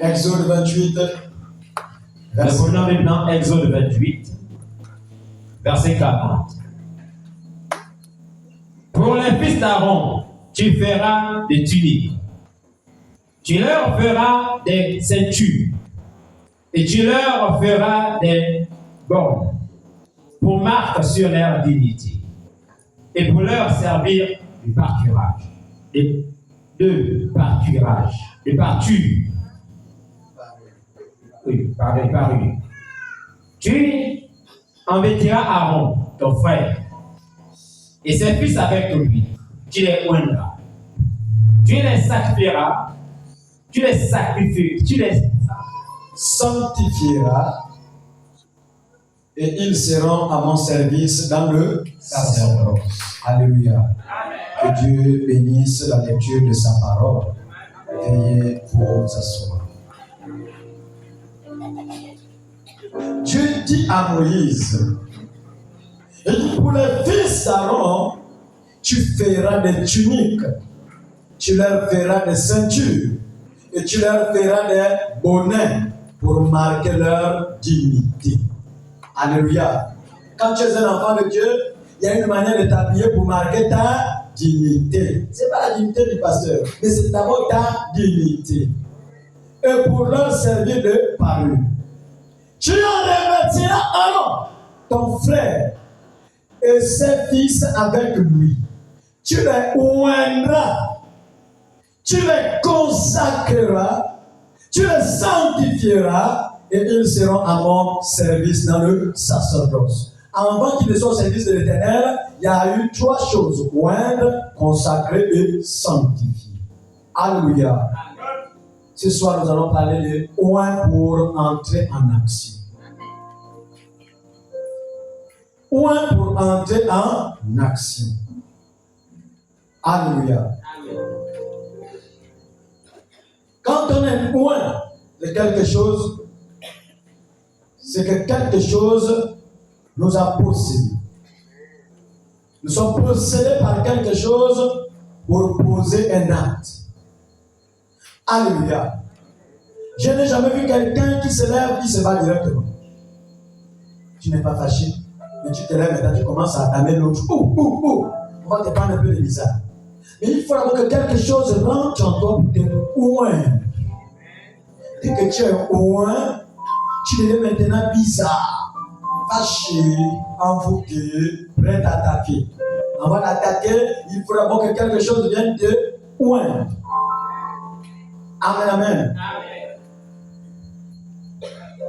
Exode 28. Nous prenons maintenant Exode 28, verset 40. Pour les fils d'Aaron, tu feras des tuniques. Tu leur feras des ceintures. Et tu leur feras des bornes pour marque sur leur dignité. Et pour leur servir du pâturage. De pâturage. De pâture. Oui, parure. Tu embêteras Aaron, ton frère, et ses fils avec lui. Tu les oindras. Tu les sacrifieras. Tu les sanctifieras, et ils seront à mon service dans le sacerdoce. Alléluia. Que Dieu bénisse la lecture de sa parole. Veuillez vous asseoir. Dieu dit à Moïse, il dit pour les fils d'Aaron, tu feras des tuniques, tu leur feras des ceintures, et tu leur feras des bonnets pour marquer leur dignité. Alléluia. Quand tu es un enfant de Dieu, il y a une manière de t'habiller pour marquer ta dignité. Ce n'est pas la dignité du pasteur, mais c'est d'abord ta dignité. Et pour leur servir de parure. Tu en revêtiras Aaron, ton frère, et ses fils avec lui. Tu les oindras, tu les consacreras, tu les sanctifieras, et ils seront à mon service dans le sacerdoce. Avant qu'ils ne soient au service de l'Éternel, il y a eu 3 choses: oindre, consacrer et sanctifier. Alléluia. Ce soir, nous allons parler de oint pour entrer en action. Oint pour entrer en action. Alléluia. Quand on est oint de quelque chose, c'est que quelque chose nous a possédés. Nous sommes possédés par quelque chose pour poser un acte. Alléluia. Je n'ai jamais vu quelqu'un qui se lève, qui se va directement. Tu n'es pas fâché, mais tu te lèves maintenant, tu commences à damer l'autre. On va te prendre un peu de bizarre. Mais il faut d'abord que quelque chose rentre en toi pour te oindre. Dès que tu es oint, tu deviens maintenant bizarre, fâché, envoûté, prêt à attaquer. Avant d'attaquer, il faut d'abord que quelque chose vienne te oindre. Amen, amen.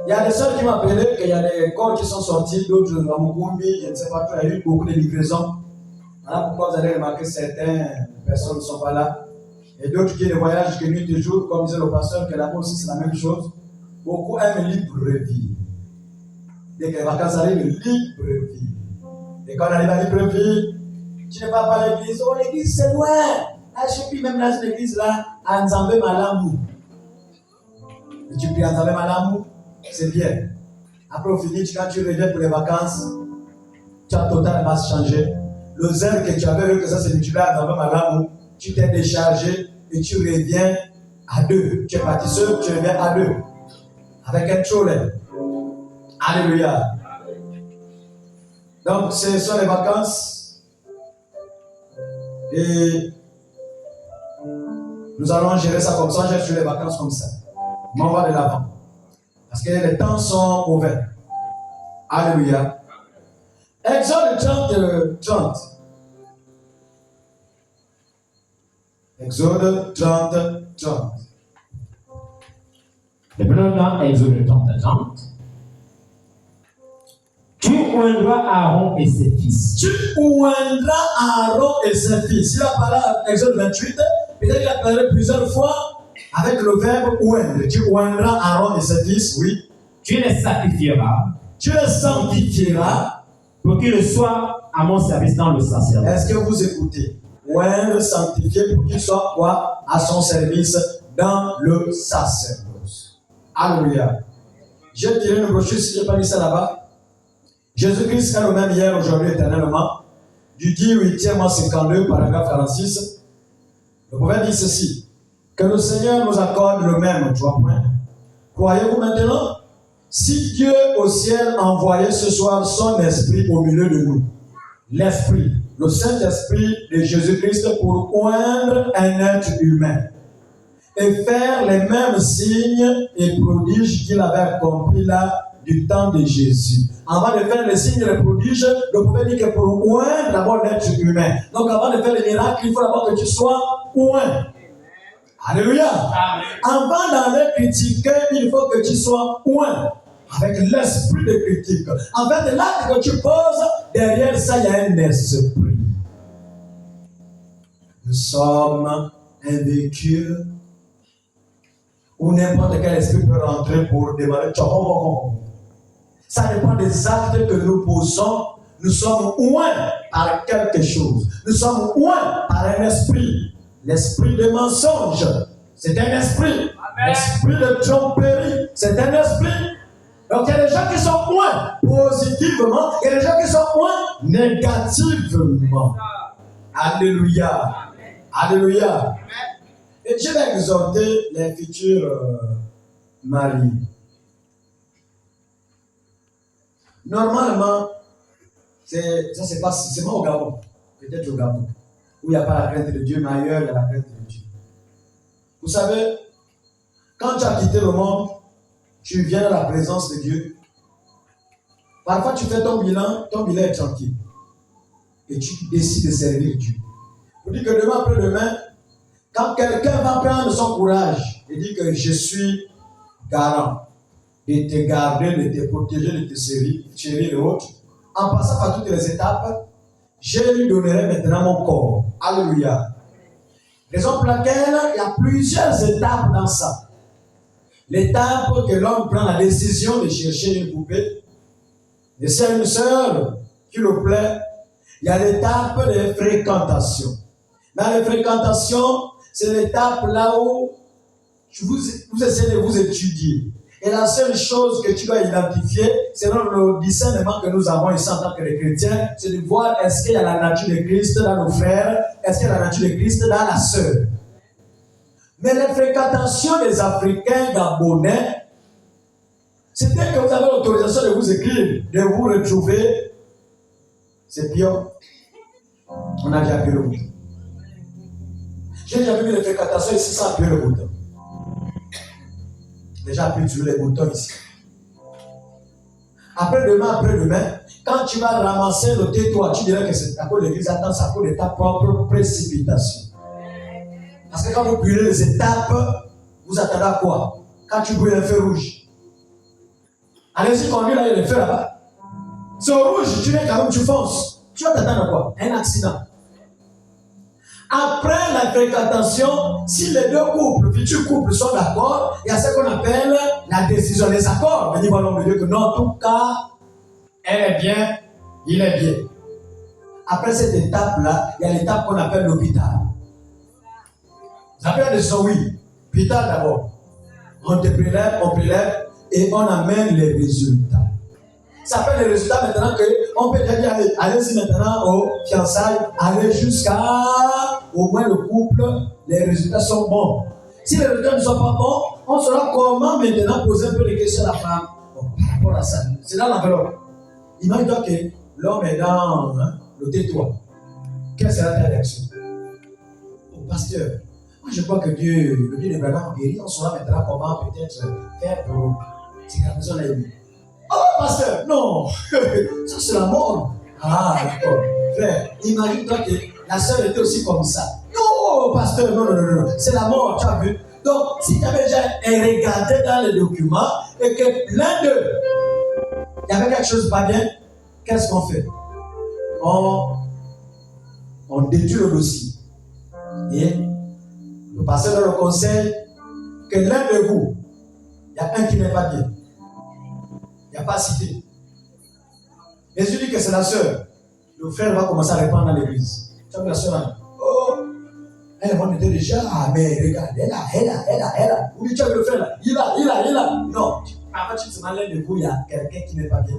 Il y a des sœurs qui m'ont appelé qu'il y a des corps qui sont sortis, d'autres à Mukumbi, je ne sais pas, il y a eu beaucoup de livraisons. Voilà pourquoi vous allez remarquer que certaines personnes ne sont pas là. Et d'autres qui ne voyagent que nuit et jour, comme disait le pasteur, que là-bas aussi c'est la même chose. Beaucoup aiment Libreville. Dès que les vacances arrivent, Libreville. Et quand on arrive à Libreville, tu ne vas pas à l'église. Oh, l'église c'est loin. Là, je suis même dans cette église là, à Nzambe Malamou. Et tu pries à Nzambe Malamou, c'est bien. Après, au fini, quand tu reviens pour les vacances, tu as totalement changé. Le zèle que tu avais vu que ça c'est multiplié à Nzambe Malamou, tu t'es déchargé et tu reviens à 2. Tu es parti seul, tu reviens à 2. Avec un trolley. Alléluia. Donc, ce sont les vacances. Et nous allons gérer ça comme ça, j'ai sur les vacances comme ça. Mais on va de l'avant. Parce que les temps sont mauvais. Alléluia. Exode 30. Exode 30. Et maintenant, Exode 30. Tu oindras Aaron et ses fils. Tu oindras Aaron et ses fils. Il a parlé à Exode 28. Peut-être qu'il a parlé plusieurs fois avec le verbe oindre. Tu oindras Aaron et ses fils, oui. Tu les sacrifieras. Tu les sanctifieras. Pour qu'ils soient à mon service dans le sacerdoce. Est-ce que vous écoutez? Oindre, sanctifier pour qu'il soit quoi? À son service dans le sacerdoce. Alléluia. Je dirais une brochure si je n'ai pas mis ça là-bas. Jésus-Christ est le même hier, aujourd'hui, éternellement. Du 10 8e mois 52, paragraphe 46. Le prophète dit ceci: que le Seigneur nous accorde le même, 3 points, Croyez-vous maintenant? Si Dieu au ciel envoyait ce soir son esprit au milieu de nous, l'esprit, le Saint-Esprit de Jésus-Christ pour oindre un être humain et faire les mêmes signes et prodiges qu'il avait accomplis là du temps de Jésus. Avant de faire les signes et les prodiges, le prophète dit que pour oindre d'abord l'être humain. Donc avant de faire les miracles, il faut d'abord que tu sois oint. Alléluia. Amen. Avant d'aller critiquer, il faut que tu sois oint. Avec l'esprit de critique. En fait, l'acte que tu poses, derrière ça, il y a un esprit. Nous sommes un véhicule où n'importe quel esprit peut rentrer pour démarrer. Ça dépend des actes que nous posons. Nous sommes oints par quelque chose. Nous sommes oints par un esprit. L'esprit de mensonge, c'est un esprit. L'esprit de tromperie, c'est un esprit. Donc il y a des gens qui sont oints positivement, il y a des gens qui sont oints négativement. Alléluia. Alléluia. Et je vais exhorter les futurs mariés. Normalement, ça se passe, c'est pas au Gabon, peut-être au Gabon, où il n'y a pas la crainte de Dieu, mais ailleurs il y a la crainte de Dieu. Vous savez, quand tu as quitté le monde, tu viens dans la présence de Dieu. Parfois, tu fais ton bilan est tranquille. Et tu décides de servir Dieu. Vous dites que demain après-demain, quand quelqu'un va prendre son courage et dit que je suis garant de te garder, de te protéger, de te chérir et autres, en passant par toutes les étapes, je lui donnerai maintenant mon corps. Alléluia. Raison pour laquelle il y a plusieurs étapes dans ça. L'étape que l'homme prend la décision de chercher une poupée, et c'est une sœur qui le plaît, il y a l'étape de fréquentation. Dans les fréquentations, c'est l'étape là où vous essayez de vous étudier. Et la seule chose que tu dois identifier, selon le discernement que nous avons ici en tant que chrétiens, c'est de voir est-ce qu'il y a la nature de Christ dans nos frères, est-ce qu'il y a la nature de Christ dans la sœur. Mais les fréquentations des Africains gabonais, c'est dès que vous avez l'autorisation de vous écrire, de vous retrouver, c'est pire. On a déjà appuyé le bouton. J'ai déjà vu les fréquentations ici sans appuyer le bouton. Déjà appuyé sur les boutons ici. Après-demain, quand tu vas ramasser le tais-toi, tu dirais que c'est à cause de l'église, attends, c'est à cause de ta propre précipitation. Parce que quand vous brûlez les étapes, vous attendez à quoi? Quand tu brûles un feu rouge. Allez-y, conduis là, il y a le feu là-bas. C'est au rouge, tu viens quand même, tu fonces. Tu vas t'attendre à quoi? Un accident. Après la fréquentation, si les deux futurs couples sont d'accord, il y a ce qu'on appelle la décision des accords. On dit, voilà, l'homme de Dieu que non, en tout cas, elle est bien, il est bien. Après cette étape-là, il y a l'étape qu'on appelle l'hôpital. Vous avez la décision, oui. Hôpital d'abord. On te prélève, on prélève et on amène les résultats. Ça fait les résultats maintenant qu'on peut déjà dire, allez-y maintenant aux fiançailles, allez jusqu'à au moins le couple, les résultats sont bons. Si les résultats ne sont pas bons, on saura comment maintenant poser un peu les questions à la femme. Bon, par rapport à ça, c'est dans l'enveloppe. Imagine-toi que l'homme est dans le tais-toi. Quelle sera ta réaction? Oh, pasteur, moi je crois que Dieu, le Dieu de Abraham guérit, on saura maintenant comment peut-être faire pour ces garçons là. Oh, pasteur, non, ça c'est la mort. Ah, d'accord. Frère, imagine-toi que la sœur était aussi comme ça. Non, pasteur, non, c'est la mort, tu as vu. Donc, si tu avais déjà regardé dans les documents et que l'un d'eux, il y avait quelque chose de pas bien, qu'est-ce qu'on fait? On détruit le dossier. Et le pasteur le conseille que l'un de vous, il y a un qui n'est pas bien. Il n'y a pas cité. Jésus dit que c'est la sœur. Le frère va commencer à répandre dans l'église. Tu vois la sœur, oh, elle était déjà, ah, mais regarde, elle a. Vous dites, tu as vu le frère là, il a. Non, après tu te malin de vous, il y a quelqu'un qui n'est pas bien.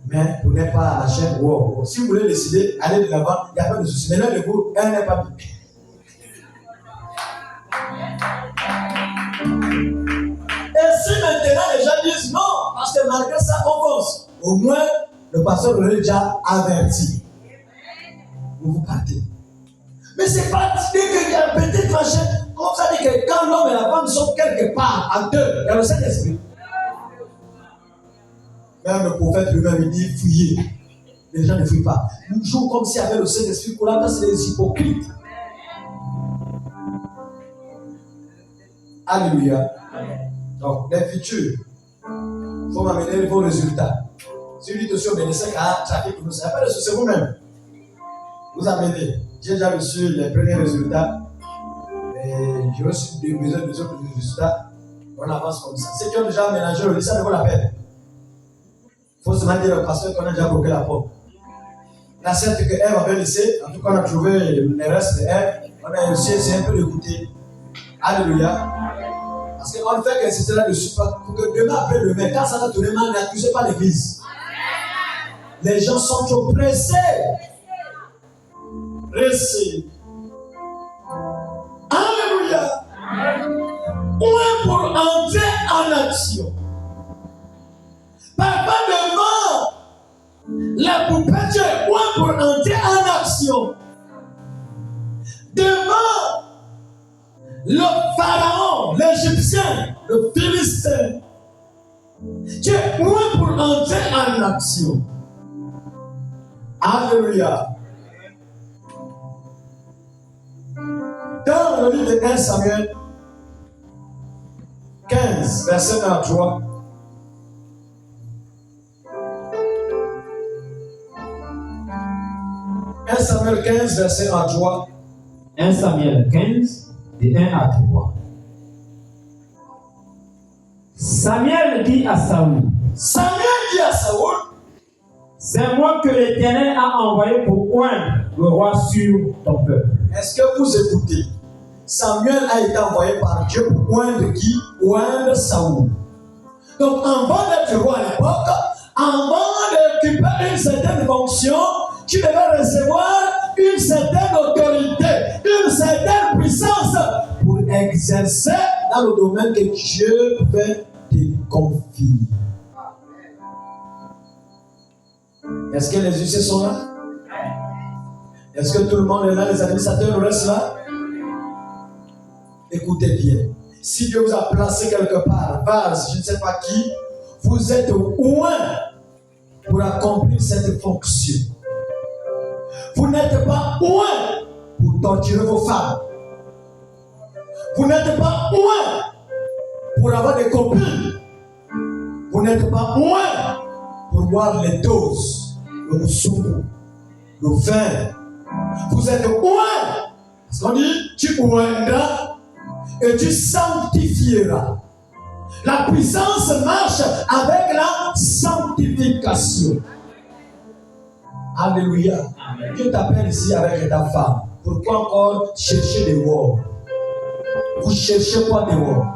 Mais vous n'êtes pas à la chaîne, wow. Si vous voulez décider, allez de l'avant, il n'y a pas de souci. Mais l'un de vous, elle n'est pas bien. maintenant les gens disent non, parce que malgré ça, on fonce. Au moins, le pasteur vous l'a déjà averti. Vous partez. Mais c'est pas dit qu'il y a un petit machin. Comme ça dit que quand l'homme et la femme sont quelque part, à deux, il y a le Saint-Esprit. Même le prophète lui-même, il dit fouillez. Les gens ne fouillent pas. Nous jouons comme s'il y avait le Saint-Esprit pour là, c'est les hypocrites. Alléluia. Donc, les futurs, il faut m'amener vos résultats. Si vous dites aussi au médecin qu'à traquer pour nous, ça pas de souci, c'est vous-même. Vous amenez. J'ai déjà reçu les premiers résultats. Et j'ai reçu des autres résultats. On avance comme ça. Ceux qui ont déjà ménagé le lit, ça ne vaut la peine. Il faut seulement dire au pasteur qu'on a déjà bloqué la porte. La certes que Ève avait laissé, en tout cas on a trouvé les restes de Ève, on a réussi à essayer un peu d'écouter. Alléluia. Parce qu'on fait que c'est là-dessus pour que demain après demain, quand ça va tourner mal, n'accusez pas l'église. Les gens sont trop pressés. Pressés. Alléluia. Point pour entrer en action. Papa devant la poupée, tu es point pour entrer en action. Devant le pharaon, l'Égyptien, le Philistin, tu es point pour entrer en action. Alléluia. Dans le livre de 1 Samuel 15, verset 1 à 3. Samuel 15, verset 1 à 3. 1 Samuel 15, de 1 à 3. Samuel dit à Saoul, c'est moi que l'Éternel a envoyé pour oindre le roi sur ton peuple. Est-ce que vous écoutez? Samuel a été envoyé par Dieu pour oindre qui? Oindre Saoul. Donc, avant d'être roi à l'époque, avant d'occuper une certaine fonction, tu devais recevoir une certaine autorité, une certaine puissance pour exercer dans le domaine que Dieu veut te confier. Est-ce que les huissiers sont là? Est-ce que tout le monde est là? Les administrateurs restent là? Écoutez bien. Si Dieu vous a placé quelque part, base, je ne sais pas qui, vous êtes loin pour accomplir cette fonction. Vous n'êtes pas loin pour torturer vos femmes. Vous n'êtes pas loin pour avoir des copines. Vous n'êtes pas loin pour boire les doses, le moussou, le vin. Vous êtes loin. Parce qu'on dit, tu oindras et tu sanctifieras. La puissance marche avec la sanctification. Alléluia. Amen. Dieu t'appelle ici avec ta femme. Pourquoi encore chercher dehors? Vous cherchez quoi dehors?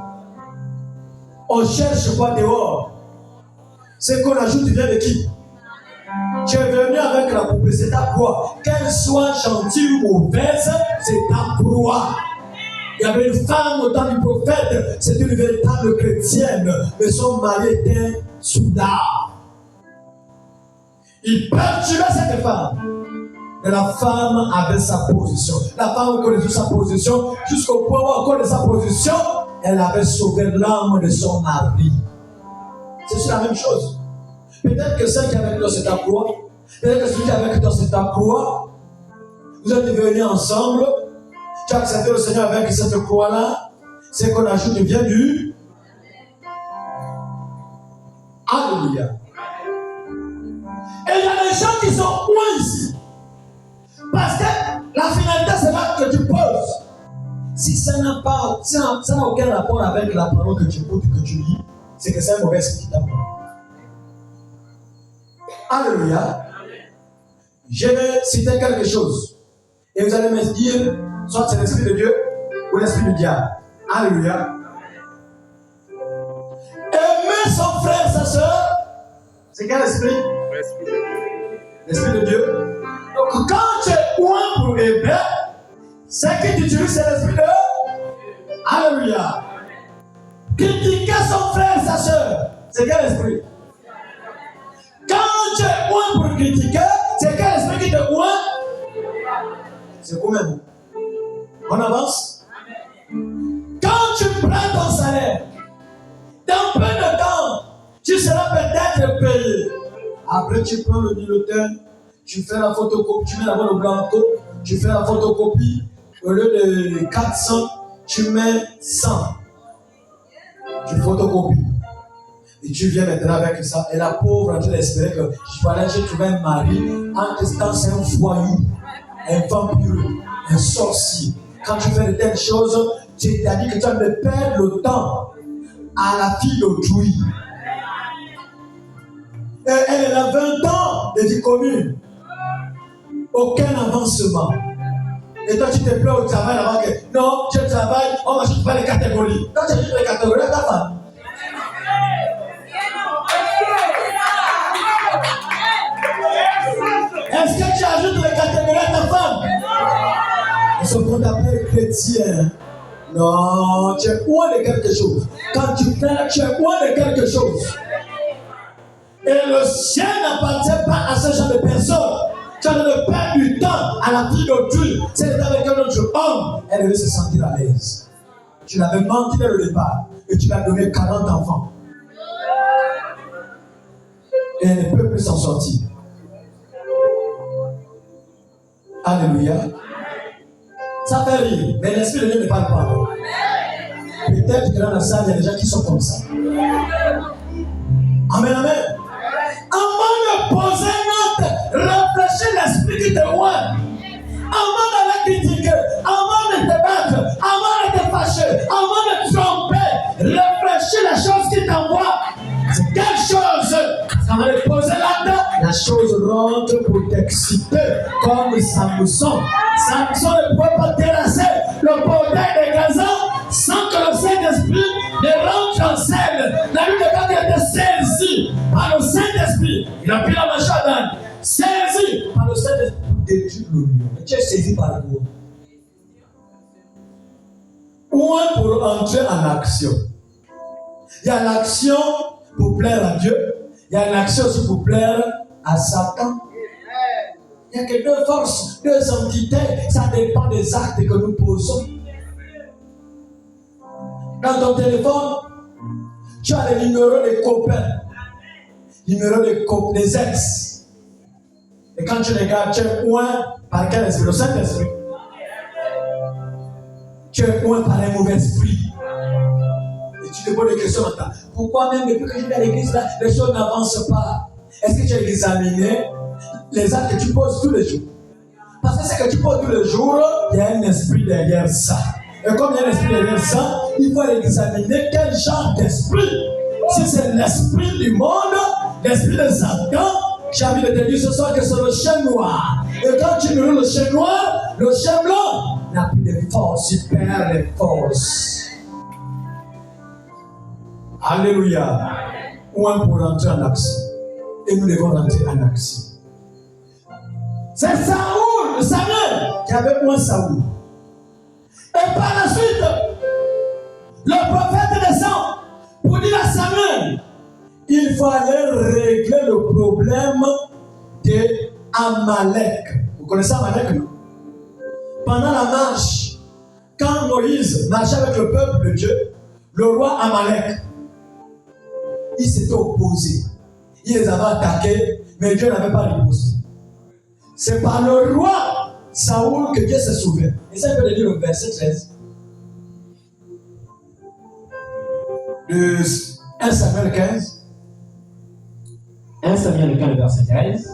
On cherche quoi dehors? Ce qu'on ajoute vient de qui? Tu es venu avec la poupée, c'est ta croix. Qu'elle soit gentille ou mauvaise, c'est ta croix. Il y avait une femme au temps du prophète, c'était une véritable chrétienne, mais son mari était soudard. Il perturbait cette femme. Mais la femme avait sa position. La femme connaissait sa position jusqu'au point où, à cause de sa position, elle avait sauvé l'âme de son mari. C'est la même chose. Peut-être que celle qui est avec toi, c'est ta croix. Peut-être que celui qui est avec toi, c'est ta croix. Vous êtes venus ensemble. Tu as accepté le Seigneur avec cette croix-là. C'est qu'on ajoute vient du. Alléluia. Et il y a des gens qui sont loin ici. Parce que la finalité, c'est là que tu poses. Si ça n'a aucun rapport avec la parole que tu écoutes, que tu lis, c'est que c'est un mauvais esprit qui t'apporte. Alléluia. Je vais citer quelque chose. Et vous allez me dire, soit c'est l'esprit de Dieu ou l'esprit du diable. Alléluia. Aimer son frère, sa soeur, c'est quel esprit? L'esprit de Dieu. Donc quand tu es loin pour aimer, ce que tu utilises, c'est l'esprit de Alléluia. Critiquer son frère, sa soeur, c'est quel esprit? Quand tu es loin pour critiquer, c'est quel esprit qui te loin? C'est vous-même. On avance? Quand tu prends ton salaire, dans peu de temps, tu seras peut-être payé. Après, tu prends le bulletin, tu fais la photocopie, tu mets d'abord le blanco, tu fais la photocopie, au lieu de 400, tu mets 100. Tu photocopies. Et tu viens maintenant avec ça. Et la pauvre, tu espérais que j'ai trouvé un mari. En testant, c'est un voyou, un vampire, un sorcier. Quand tu fais de telles choses, tu t'as dit que tu vas me perdre le temps à la fille d'autrui. Et elle a 20 ans de vie commune. Aucun avancement. Et toi, tu te plains au travail avant que non, je travaille, on ne change pas les catégories. Quand tu changes les catégories, ta femme. Est-ce que tu ajoutes les catégories à ta femme? Et ce qu'on appelle chrétien. Non, tu es loin de quelque chose. Quand tu fais, tu es loin de quelque chose. Et le ciel n'appartient pas à ce genre de personnes. Tu as de perdre du temps à la fille d'autrui. C'est avec un autre homme. Elle veut se sentir à l'aise. Tu l'avais menti dès le départ. Et tu lui as donné 40 enfants. Et elle ne peut plus s'en sortir. Alléluia. Ça fait rire. Mais l'esprit de Dieu ne parle pas. Peut-être que dans la salle, il y a des gens qui sont comme ça. Amen, amen. Avant de poser note, réfléchis l'esprit qui te voit. Avant d'aller critiquer, avant de te battre, avant de te fâcher, avant de te tromper, réfléchis la chose qui t'envoie. C'est quelle chose? Avant de poser là-dedans, la chose rentre pour t'exciter, comme Samson. Samson ne pouvait pas terrasser le portail de Gaza sans que le Saint-Esprit ne rentre en scène. La Bible dit qu'il était saisi par le Saint-Esprit. Il a pris la machadane. Saisi par le Saint-Esprit pour détruire le lieu. Mais tu es saisi par quoi? Ou pour entrer en action. Il y a l'action pour plaire à Dieu. Il y a l'action aussi pour plaire à Satan. Il n'y a que deux forces, deux entités. Ça dépend des actes que nous posons. Dans ton téléphone, tu as les numéros des copains, les numéros des ex. Et quand tu regardes, tu es loin par quel esprit? Le Saint-Esprit. Tu es loin par un mauvais esprit. Et tu te poses des questions maintenant. Pourquoi même depuis que je vais à l'église, là, les choses n'avancent pas? Est-ce que tu as examiné les actes que tu poses tous les jours? Parce que ce que tu poses tous les jours, il y a un esprit derrière ça. Et comme il y a un esprit derrière ça, il faut examiner quel genre d'esprit. Si c'est l'esprit du monde, l'esprit de Satan, j'ai envie de te dire ce soir que c'est le chien noir. Et quand tu me le chien noir, le chien blanc n'a plus de force, il perd les forces. Alléluia. Ou un pour rentrer en action. Et nous devons rentrer en action. C'est Saoul, Samuel, qui avait moins Saoul. Et par la suite, le prophète descend pour dire à Samuel, il faut aller régler le problème d'Amalek. Vous connaissez Amalek, non? Pendant la marche, quand Moïse marchait avec le peuple de Dieu, le roi Amalek, il s'était opposé. Il les avait attaqués, mais Dieu n'avait pas riposté. C'est par le roi Saoul que Dieu s'est sauvé. Et ça, il peut lire le verset 13. De 1 Samuel 15. 1 Samuel 15, verset 13.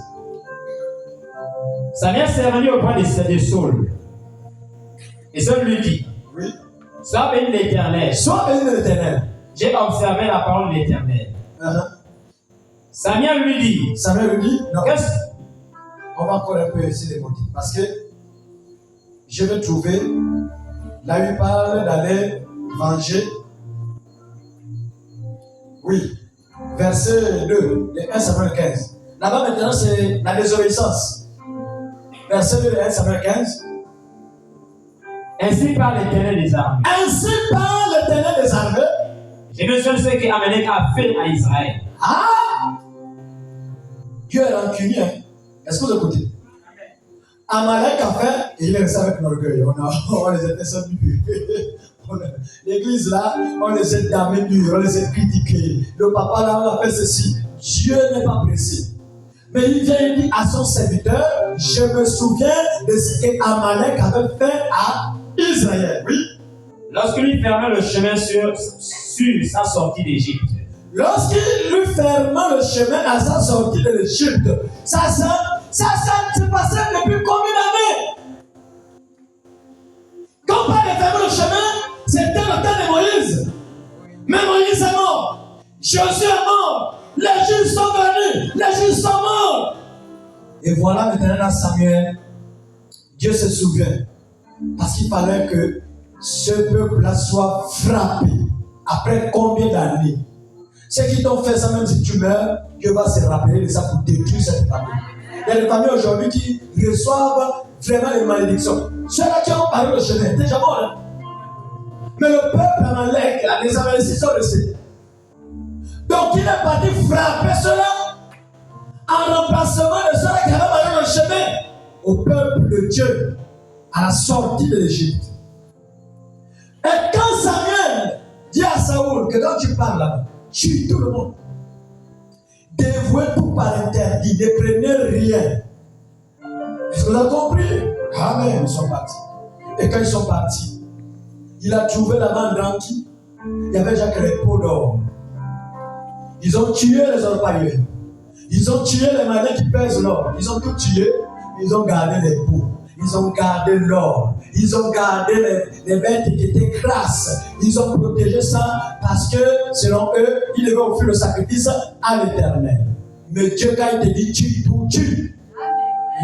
Samuel s'est rendu auprès de Saul. Et Saul lui dit, oui. Sois béni l'Éternel. Sois béni l'Éternel. J'ai observé la parole de l'Éternel. Samuel lui dit, non. On va encore un peu essayer de monter. Parce que je vais trouver, là où il parle d'aller venger. Oui, verset 2 de 1 Samuel 15. Là-bas maintenant c'est la désobéissance. Verset 2 de 1 Samuel 15. Ainsi parle l'Éternel des armées. Ainsi parle l'Éternel des armées. J'ai besoin de ce qu'Amalek a fait à Israël. Ah! Dieu est rancunier. Hein? Est-ce que vous écoutez? Amalek a fait, et il est resté avec l'orgueil. On les a fait ça dur. L'église là, on les a damnés durs, on les a critiqués. Le papa là, on a fait ceci. Dieu n'est pas pressé. Mais il vient et dit à son serviteur, je me souviens de ce qu'Amalek avait fait à Israël. Oui. Lorsqu'il lui fermait le chemin sur sa sortie d'Égypte. Lorsqu'il lui fermait le chemin à sa sortie de l'Égypte, ça s'est passé depuis combien d'années? Quand on parle de fermer le chemin, c'était le temps de Moïse. Mais Moïse est mort. Josué est mort. Les juges sont venus. Les juges sont morts. Et voilà maintenant dans Samuel, Dieu se souvient. Parce qu'il fallait que ce peuple-là soit frappé. Après combien d'années? Ceux qui t'ont fait ça, même si tu meurs, Dieu va se rappeler de ça pour détruire cette famille. Il y a des familles aujourd'hui qui reçoivent vraiment les malédictions. Ceux-là qui ont parlé le chemin, déjà mort. Hein? Mais le peuple Amalek, les Amalécites sont restés. Donc il est parti frapper ceux-là en remplacement de ceux-là qui avaient parlé le chemin au peuple de Dieu à la sortie de l'Égypte. Et quand Samuel dit à Saoul que quand tu parles là, tue tout le monde. Dévouez tout par interdit. Ne prenez rien. Est-ce que vous avez compris? Amen. Ils sont partis. Et quand ils sont partis, il a trouvé là-bas un donkey. Il y avait déjà que les pots d'or. Ils ont tué les orpailleurs. Ils ont tué les mannequins qui pèsent l'or. Ils ont tout tué. Ils ont gardé les pots. Ils ont gardé l'or. Ils ont gardé les bêtes qui étaient crasses. Ils ont protégé ça parce que, selon eux, ils devaient offrir le sacrifice à l'Éternel. Mais Dieu, quand il te dit tue tout, tue.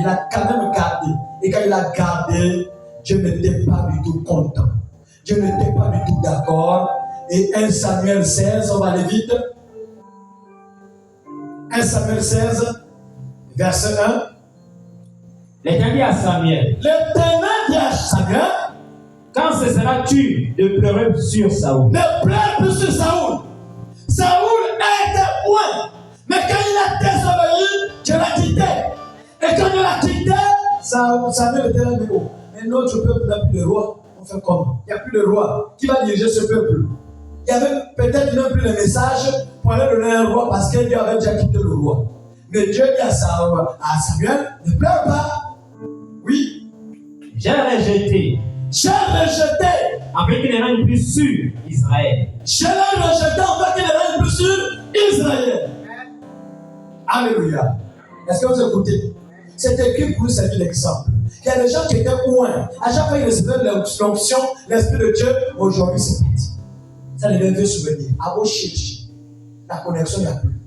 Il a quand même gardé. Et quand il a gardé, Dieu n'était pas du tout content. Dieu n'était pas du tout d'accord. Et 1 Samuel 16, on va aller vite. 1 Samuel 16, verset 1. L'Éternel dit à Samuel, quand cesseras-tu de pleurer sur Saoul? Ne pleure plus sur Saoul. Saoul était point. Mais quand il a désobéi, Dieu l'a quitté. Et quand il l'a quitté, Samuel était là, mais notre peuple n'a plus de roi. On fait comment? Il n'y a plus de roi. Qui va diriger ce peuple? Il y avait peut-être même plus de message pour aller donner un roi parce que Dieu avait déjà quitté le roi. Mais Dieu dit à Samuel, ne pleure pas. Oui. J'ai rejeté. Afin qu'il ne règne plus sur Israël. Je l'ai rejeté afin qu'il ne règne plus sur Israël. Alléluia. Est-ce que vous écoutez? C'est écrit pour nous, c'est l'exemple. Il y a des gens qui étaient loin. À chaque fois qu'ils recevaient l'onction, l'Esprit de Dieu, aujourd'hui c'est parti. Ça devient un vieux souvenir. À vos chercher. La connexion, il n'y a plus.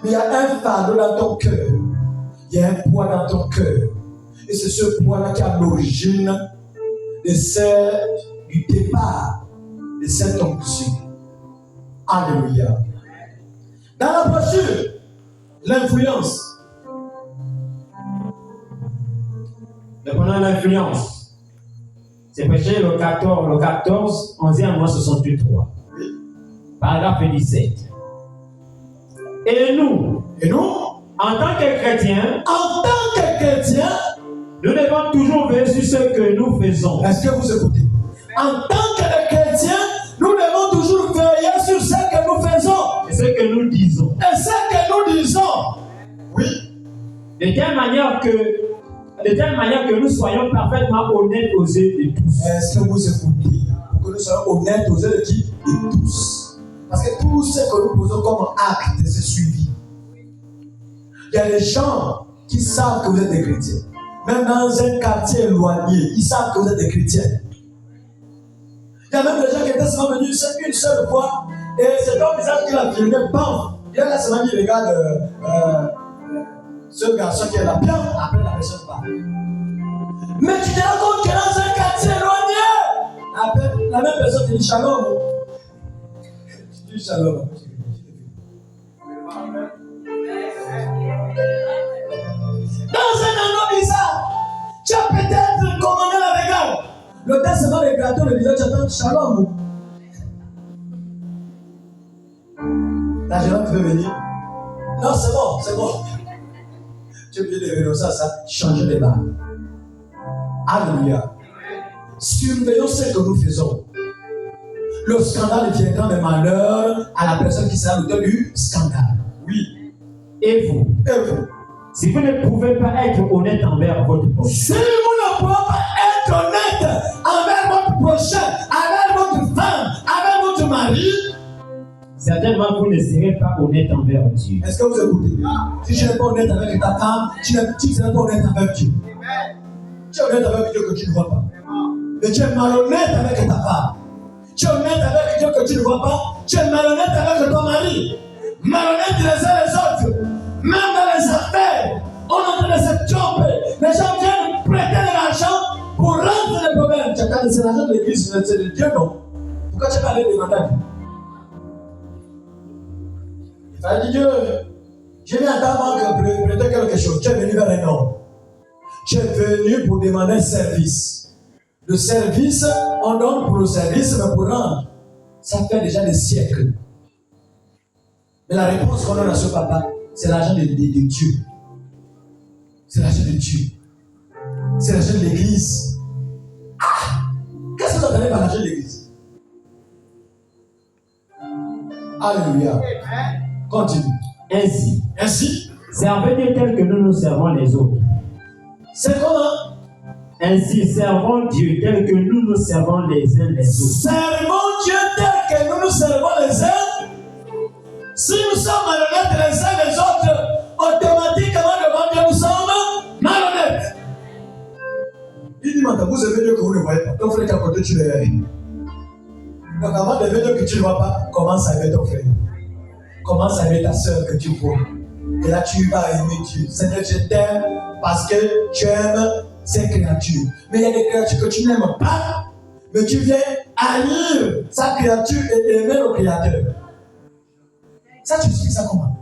Mais il y a un fardeau dans ton cœur. Il y a un poids dans ton cœur. Et c'est ce poids-là qui est à l'origine du départ de cette onction. Alléluia. Dans la brochure, l'influence. Reprenons l'influence. C'est prêché le 14, 11e mois 68.3. Paragraphe 17. Et nous, en tant que chrétiens, nous devons toujours veiller sur ce que nous faisons. Est-ce que vous écoutez? En tant que chrétiens, nous devons toujours veiller sur ce que nous faisons. Et ce que nous disons. Oui. De telle manière que nous soyons parfaitement honnêtes aux yeux de tous. Est-ce que vous écoutez? Pour que nous soyons honnêtes aux yeux de qui? De tous. Parce que tout ce que nous posons comme acte, c'est suivi. Il y a des gens qui savent que vous êtes des chrétiens. Même dans un quartier éloigné, ils savent que vous êtes des chrétiens. Il y a même des gens qui étaient seulement venus une seule fois, et c'est comme visage qu'il a filmé, bam! Il a seulement dit, regarde, ce garçon qui est là, bien, après la personne part. Mais tu te rends compte que dans un quartier éloigné, après, la même personne te dit shalom. Tu dis shalom. Dans un endroit bizarre, tu as peut-être commandé la regard. Le testament des gâteaux, le visage, tu attends shalom. La gérante veut venir. Non, c'est bon, c'est bon. Tu viens de renoncer à ça, changer les barres. Alléluia. Surveillons ce que nous faisons. Le scandale viendra de malheur à la personne qui sera l'auteur du scandale. Oui. Et vous? Si vous ne pouvez pas être honnête envers votre prochain, si vous ne pouvez pas être honnête envers votre prochain, envers votre femme, envers votre mari, certainement vous ne serez pas honnête envers Dieu. Est-ce que vous écoutez? Si tu n'es pas honnête avec ta femme, tu ne seras pas honnête avec Dieu. Tu es honnête avec Dieu que tu ne vois pas. Mais tu es malhonnête avec ta femme. Tu es honnête avec Dieu que tu ne vois pas. Tu es malhonnête avec ton mari. Malhonnête les uns les autres. Même dans les affaires, on est en train de se tromper. Les gens viennent prêter de l'argent pour rendre les problèmes. Tu as quand c'est l'argent de l'église, c'est de Dieu, non? Pourquoi tu n'es pas allé demander à Dieu? Il fallait dire Dieu, je viens à ta banque prêter quelque chose. Tu es venu vers un homme. Tu es venu pour demander un service. Le service, on donne pour le service, mais pour rendre, ça fait déjà des siècles. Mais la réponse qu'on donne à ce papa, c'est l'argent de Dieu. C'est l'argent de Dieu. C'est l'argent de l'église. Ah! Qu'est-ce que vous entendez par l'argent de l'église? Alléluia. Continue. Ainsi, servez Dieu tel que nous nous servons les autres. C'est comment? Ainsi, servons Dieu tel que nous nous servons les uns les autres. Servons Dieu tel que nous nous servons les uns. Si nous sommes malhonnêtes les uns les autres, automatiquement devant Dieu nous sommes malhonnêtes. Il dit maintenant, vous aimez Dieu que vous ne voyez pas. Ton frère qui est à côté, tu le verras. Donc avant d'aimer Dieu que tu ne vois pas, commence à aimer ton frère. Commence à aimer ta soeur que tu vois. Et là, tu vas aimer Dieu. Seigneur, je t'aime parce que tu aimes ces créatures. Mais il y a des créatures que tu n'aimes pas, mais tu viens haïr sa créature et aimer le Créateur. Ça, tu expliques ça comment?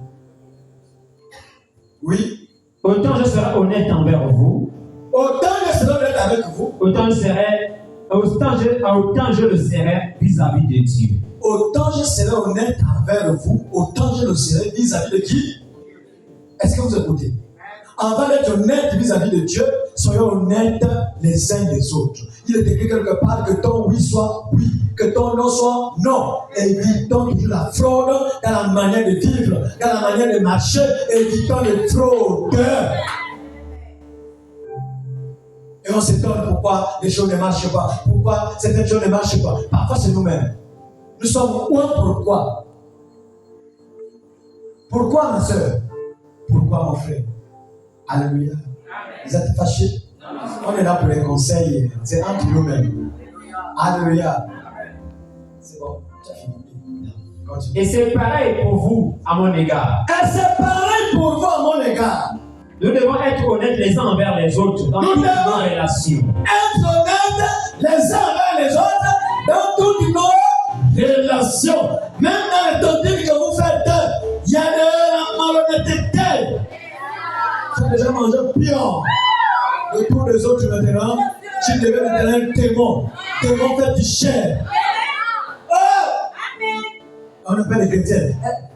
Oui. Autant je serai honnête envers vous. Autant je serai honnête avec vous. Autant je le serai vis-à-vis de Dieu. Autant je serai honnête envers vous, autant je le serai vis-à-vis de qui? Est-ce que vous écoutez? Avant d'être honnête vis-à-vis de Dieu, soyons honnêtes les uns des autres. Il est écrit quelque part que ton oui soit oui, que ton non soit non. Évitons toujours la fraude dans la manière de vivre, dans la manière de marcher. Évitons les fraudes. Et on s'étonne pourquoi les choses ne marchent pas, pourquoi certaines choses ne marchent pas. Parfois c'est nous-mêmes. Nous sommes loin pourquoi? Pourquoi ma soeur? Pourquoi mon frère? Alléluia. Vous êtes fâchés? On est là pour les conseils. C'est entre nous-mêmes. Alléluia. C'est bon. Tu as fini. Continue. Et c'est pareil pour vous à mon égard. Et c'est pareil pour vous à mon égard. Nous devons être honnêtes les uns envers les autres dans toutes nos relations. Être honnêtes les uns envers les autres dans toutes nos relations. Même dans les tontines que vous faites, il y a de la malhonnêteté. Tu as déjà mangé pion. De tous les autres maintenant, tu devais maintenant un démon. Démon fait du chair. On appelle les chrétiens.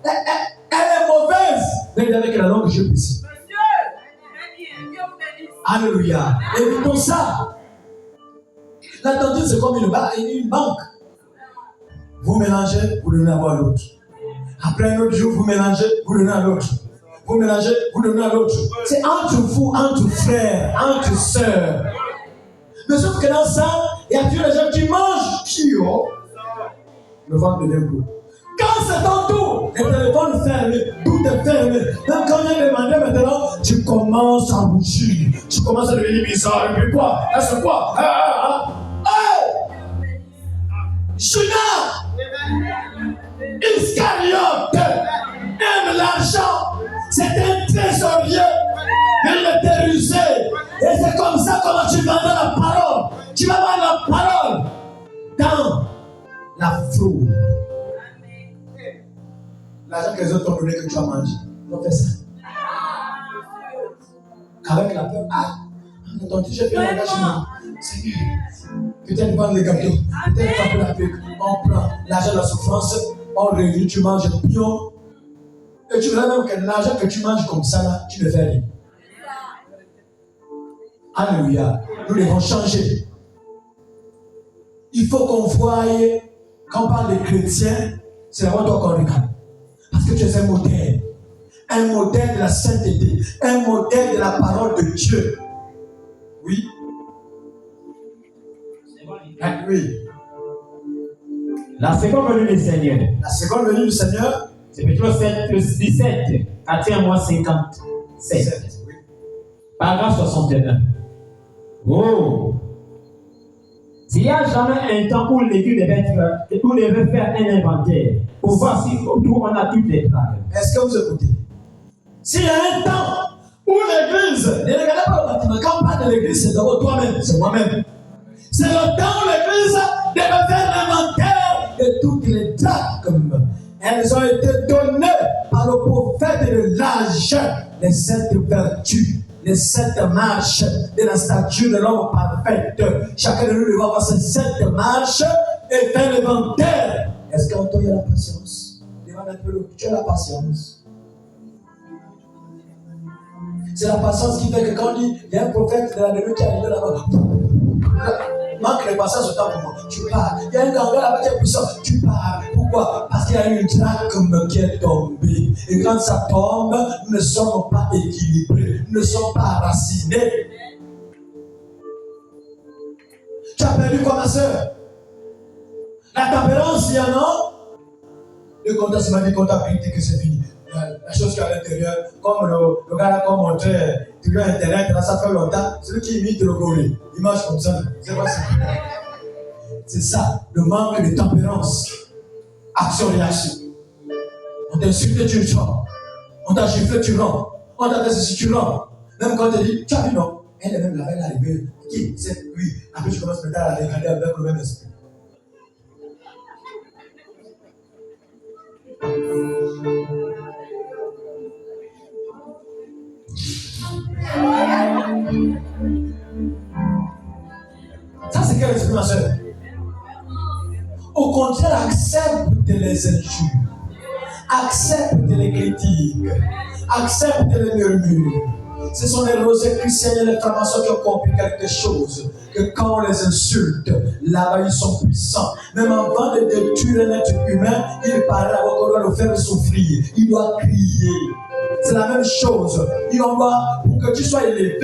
Elle est mauvaise. Mais avec la langue que je ici. Alléluia. Évitons ça. La tontine, c'est comme une banque. Vous mélangez, vous donnez à boire l'autre. Après un autre jour, vous mélangez, vous donnez à l'autre. Vous mélangez, vous donnez à l'autre. C'est entre vous, entre frères, entre sœurs. Mais sauf que dans ça, il y a toujours des gens qui mangent pio. Le ventre devient gros. Quand c'est ton tour, le téléphone est fermé, tout est fermé. Même quand on vient demander maintenant, tu commences à rougir. Tu commences à devenir bizarre. Et puis quoi? C'est quoi? Judas Iscariote aime l'argent. C'est un trésorier. Il était rusé. Et c'est comme ça comment tu vas dans la parole. Tu vas voir la parole dans la fraude. L'argent que les autres ont donné que tu as mangé. Ils ont fait ça. Avec la peur. Ton j'ai fait l'engagement. Seigneur, peut-être prendre les gâteaux, peut-être frapper la pique. On prend l'argent de la souffrance, on réunit, tu manges pion. Et tu verras même que l'argent que tu manges comme ça, là, tu ne fais rien. Alléluia. Nous devons changer. Il faut qu'on voie, quand on parle des chrétiens, c'est là-bas toi qu'on regarde. Parce que tu es un modèle. Un modèle de la sainteté. Un modèle de la parole de Dieu. Oui. Oui. La seconde venue du Seigneur. La seconde venue du Seigneur. C'est plutôt le 17, 41-57. Oui. Paragraphe 61. Oh! S'il n'y a jamais un temps où l'Église devait faire un inventaire pour voir si autour on a toutes les traces. Est-ce que vous écoutez? S'il y a un temps où l'Église, ne regardez pas le bâtiment, quand on parle de l'Église, c'est d'abord toi-même, c'est moi-même. C'est le temps où l'Église devait faire l'inventaire de toutes les drachmes. Elles ont été données par le prophète de l'âge, les 7 vertus, les 7 marches de la statue de l'homme parfait. Chacun de nous devons avoir ces 7 marches et faire l'inventaire. Est-ce qu'en toi il y a la patience? Demande un peu, tu as la patience. C'est la patience qui fait que quand on dit il y a un prophète de la nuit qui est arrivé là-bas, manque de patience au temps pour moi, tu pars. Il y a un ganga là-bas qui est puissant, tu pars. Pourquoi? Parce qu'il y a une drachme qui est tombée. Et quand ça tombe, nous ne sommes pas équilibrés, nous ne sommes pas racinés. Tu as perdu quoi, ma soeur? La tempérance, il y en a. Le comptable m'a dit comptabilité que c'est fini. La chose qui est à l'intérieur, comme le gars là, comme montrait, tu vois Internet, là, ça fait longtemps, celui qui imite le gorille, il marche comme ça, c'est pas ça. C'est ça, le manque de tempérance. Action-réaction. On t'a insulté, tu rentres. On t'a giflé, tu rentres. On t'a fait ceci, tu rentres. Même quand on te dit, tu as vu, non? Elle est même là, elle est arrivée. Qui? C'est lui. Après, tu commences maintenant à regarder avec le même esprit. Ça, c'est quel esprit, ma soeur? Au contraire, accepte les injures, accepte les critiques, accepte les murmures. Ce sont les rosées chrétiennes et les francs-maçons qui ont compris quelque chose. Que quand on les insulte, là-bas ils sont puissants. Même avant de détruire un être humain, il paraît avant qu'on doit le faire souffrir. Il doit crier. C'est la même chose. Et on doit, pour que tu sois élevé,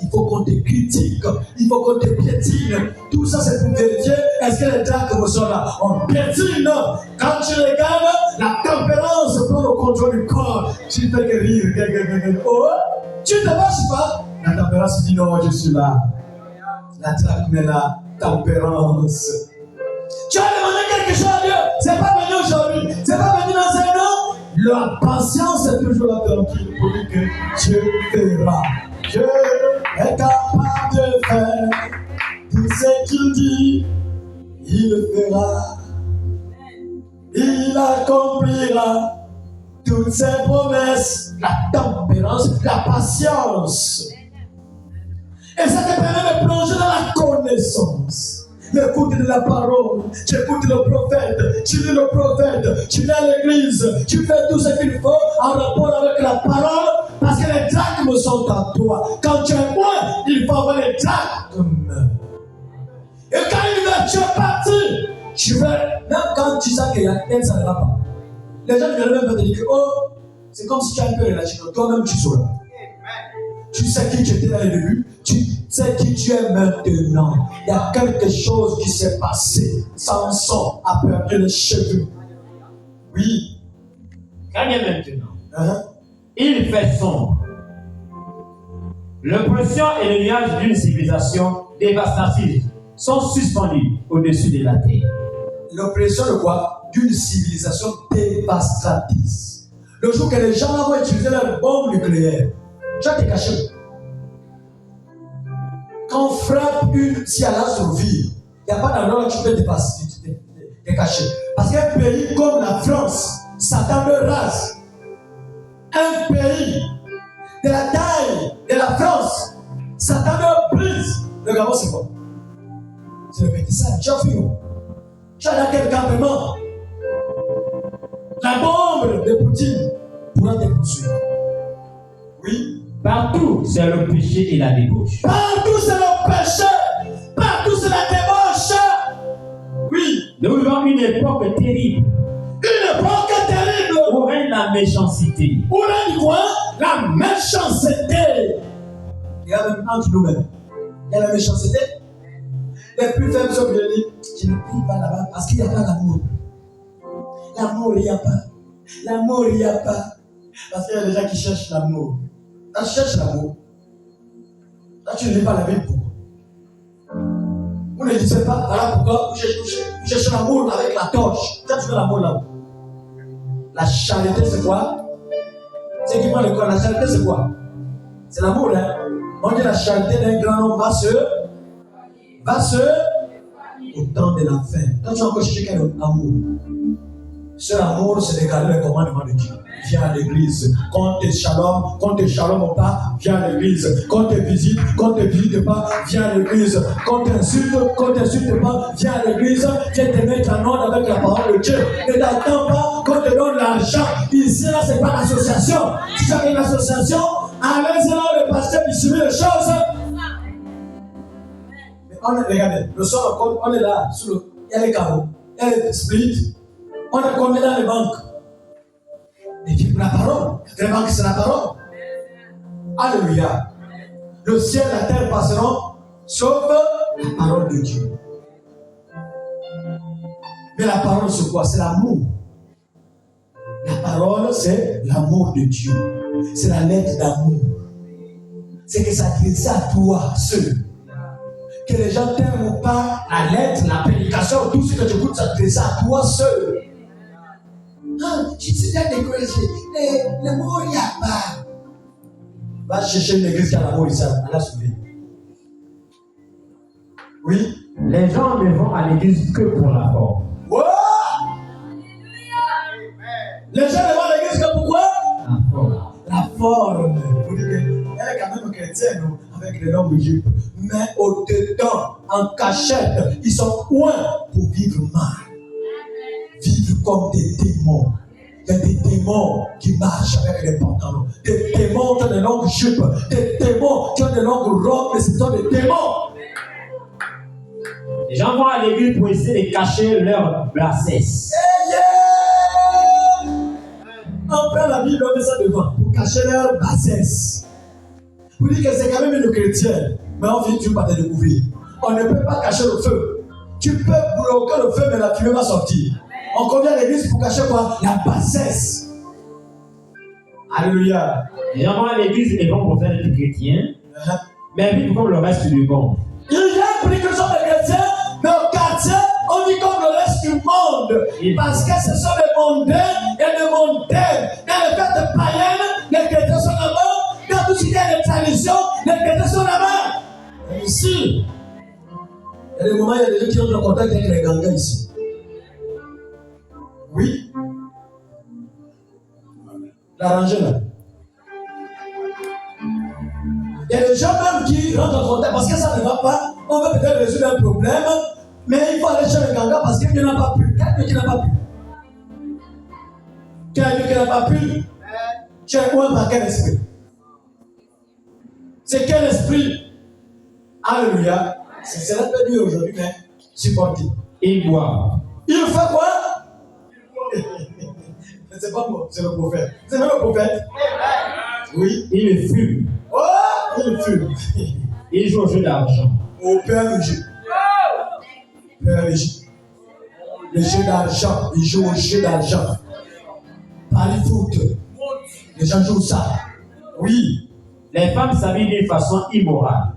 il faut qu'on te critique, il faut qu'on te piétine. Tout ça, c'est pour vérifier est-ce que les drachmes sont là. On piétine. Quand tu regardes, la tempérance prend le contrôle du corps. Tu fais que rire. Oh, tu ne marches pas. La tempérance dit non, je suis là. La drachme est là. Tempérance. Tu as demandé quelque chose à Dieu. C'est pas venu aujourd'hui. C'est pas venu dans un an. La patience est toujours là tranquille pour dire que Dieu fera. Dieu est capable de faire tout ce qu'il dit, il le fera. Il accomplira toutes ses promesses, la tempérance, la patience. Et ça te permet de plonger dans la connaissance. L'écoute de la parole, tu écoutes le prophète, tu lis le prophète, tu viens à l'église, tu fais tout ce qu'il faut en rapport avec la parole, parce que les drachmes sont en toi. Quand tu es loin, il faut avoir les drachmes. Et quand tu es parti, tu veux, même quand tu sais qu'il y a elle, ça ne va pas. Les gens ne viennent même pas te dire que, oh, c'est comme si tu as un peu relâché, toi-même tu sauras. Tu sais qui tu étais dans le début, tu sais qui tu es maintenant. Il y a quelque chose qui s'est passé. Samson a perdu les cheveux. Oui. Quand bien maintenant, il fait sombre. L'oppression et le nuage d'une civilisation dévastatrice sont suspendus au-dessus de la terre. L'oppression de quoi? D'une civilisation dévastatrice. Le jour que les gens vont utiliser leurs bombes nucléaires, tu vas te cacher. Quand on frappe une, si elle a survécu, il n'y a pas d'endroit où tu peux te cacher. Parce qu'un pays comme la France, Satan de race, un pays de la taille de la France, Satan de brise. Le Gabon, c'est quoi? C'est le petit ça, tu as vu. Tu as dans quel campement? La bombe de Poutine pourra poursuivre. Oui. Partout, c'est le péché et la débauche. Partout, c'est le péché. Partout, c'est la débauche. Oui. Nous vivons une époque terrible. Une époque terrible. Où règne la méchanceté. Où règne quoi? La méchanceté. Il y a même entre nous-mêmes. Il y a la méchanceté. Les plus faibles sont venus dire, je ne prie pas là-bas parce qu'il n'y a pas d'amour. L'amour, il n'y a pas. L'amour, il n'y a pas. Parce qu'il y a des gens qui cherchent l'amour. Là, tu cherches l'amour. Là, tu ne lis pas la Bible. Pourquoi? Vous ne dites pas, voilà pourquoi vous cherchez l'amour avec la torche. Quand tu veux l'amour là-haut. La charité, c'est quoi? C'est qui prend le corps. La charité, c'est quoi? C'est l'amour, hein? On dit la charité d'un grand homme va se au temps de la fin. Quand tu as encore cherché quel amour? Ce amour, c'est de garder les commandements de Dieu. Viens à l'église. Quand tu es shalom ou pas, viens à l'église. Quand tu visites, pas, viens à l'église. Quand tu insultes pas, viens à l'église. Viens te mettre en ordre avec la parole de Dieu. Ne t'attends pas qu'on te donne l'argent. Ici, là, c'est pas l'association. Si tu as une association, allez-y là, le pasteur distribue les choses. Mais regardez, le soir, on est là, il y a les carreaux, il y a les splits. On a combien dans les banques? Et puis la parole. Les banques, c'est la parole. Alléluia. Le ciel et la terre passeront, sauf la parole de Dieu. Mais la parole, c'est quoi? C'est l'amour. La parole, c'est l'amour de Dieu. C'est la lettre d'amour. C'est que ça s'adresse à toi seul. Que les gens t'aiment ou pas, la lettre, la prédication, tout ce que tu écoutes, ça s'adresse à toi seul. Ah, je suis bien découragé. L'amour, il n'y a pas. Va chercher une église qui a l'amour ici, à la sauver. Oui. Les gens ne vont à l'église que pour la forme. Oh! Les gens ne vont à l'église que pourquoi? La forme. La forme. Vous dites qu'elle est quand même chrétienne avec les longues jupes. Mais au-dedans, en cachette, ils sont loin pour vivre mal. Vivre comme des démons. Il y a des démons qui marchent avec des pantalons. Des démons qui ont des longues jupes. Des démons qui ont des longues robes. Mais ce sont des démons. Les gens vont à l'église pour essayer de cacher leur bassesse. On prend la Bible, on met ça devant pour cacher leur bassesse. Vous dites que c'est quand même une chrétienne, mais on finit toujours par te découvrir. On ne peut pas cacher le feu. Tu peux bloquer le feu, mais la fumée va sortir. On convient à l'église pour cacher quoi? La bassesse. Alléluia. Les gens vont à l'église et vont pour faire des chrétiens, mais vivent comme le reste du monde. Il y a une prédication de chrétiens, mais au quartier, on vit comme le reste du monde. Parce que ce sont des mondains et des mondaines. Dans les fêtes païennes, les chrétiens sont là-bas. Dans tout ce qui est des traditions, les chrétiens sont là-bas. Et ici, il y a des moments, il y a des gens qui ont en contact avec les gangas ici. Oui. L'arranger là. Il y a des gens même qui rentrent en contact parce que ça ne va pas. On veut peut-être résoudre un problème, mais il faut aller chez le ganga parce qu'il n'a pas pu. Quelqu'un qui n'a pas pu. Quelqu'un qui n'a pas pu. Tu es loin par quel esprit? C'est quel esprit? Alléluia. C'est un peu dur aujourd'hui, mais supporté. Il boit. Il fait quoi? C'est pas moi, c'est le prophète. C'est même le prophète. Oui. Il fume. Oh, il fume. Il joue au jeu d'argent. Au PMG. PMG. Le jeu d'argent. Il joue au jeu d'argent. Par le foot. Les gens jouent ça. Oui. Les femmes s'habillent d'une façon immorale.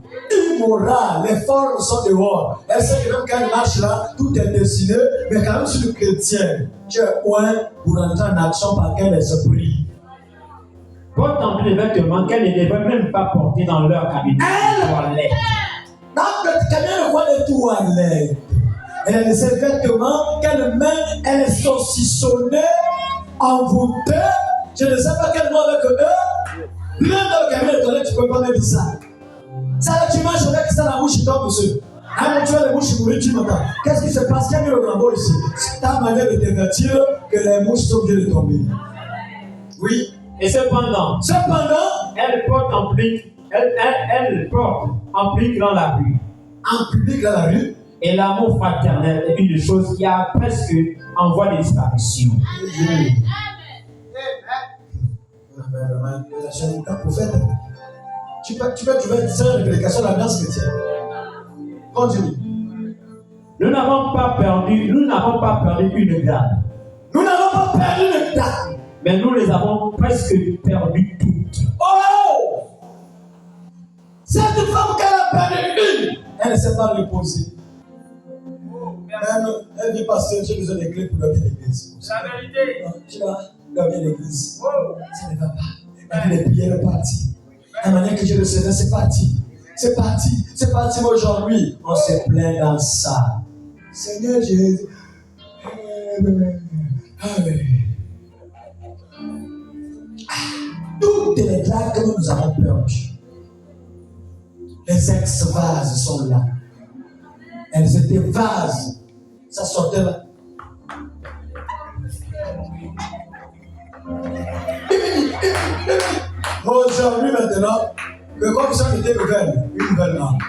Immoral. Les femmes sont dehors. Elles savent que même quand elles marchent là, tout est dessiné. Mais quand même, si le chrétien, tu es loin pour entrer en action par quel esprit? Portent en plus les vêtements qu'elles ne devraient même pas porter dans leur cabinet. Dans le cabinet de quoi les toilettes. Elle a ses vêtements qu'elle met, elle est saucissonnée, envoûtée. Je ne sais pas quel mot avec eux. Même dans le cabinet de toilette, tu ne peux pas mettre ça. Ça là, tu manges avec ça, la bouche, il tombe dessus. Ah, mais tu as les mouches mourir, tu m'entends. Qu'est-ce qui se passe? Qu'il y a mis le rambo ici. C'est ta manière de te vêtir que les mouches sont obligées de tomber. Oui. Et cependant, elle porte en public dans la rue. En public dans la rue. Et l'amour fraternel est une chose qui a presque en voie de disparition. Prophète, tu vas dire une prédication de l'alliance chrétienne. Continue. Nous n'avons pas perdu une dame. Nous n'avons pas perdu une dame. Mais nous les avons presque perdues toutes. Oh! Cette femme qu'elle a perdu une, elle ne s'est pas reposée. Elle dit, pasteur, j'ai besoin des clés pour leur bien l'église. C'est la vérité. Tu vas leur bien l'église. Ça ne va pas. La vie des prières est partie. La manière que je recevais, c'est parti. C'est parti aujourd'hui. On se plaint dans ça. Seigneur Jésus. Toutes les dragues que nous avons perdues. Les ex-vases sont là. Elles étaient vases. Ça sortait là. Aujourd'hui maintenant, le commissaire était une nouvelle langue.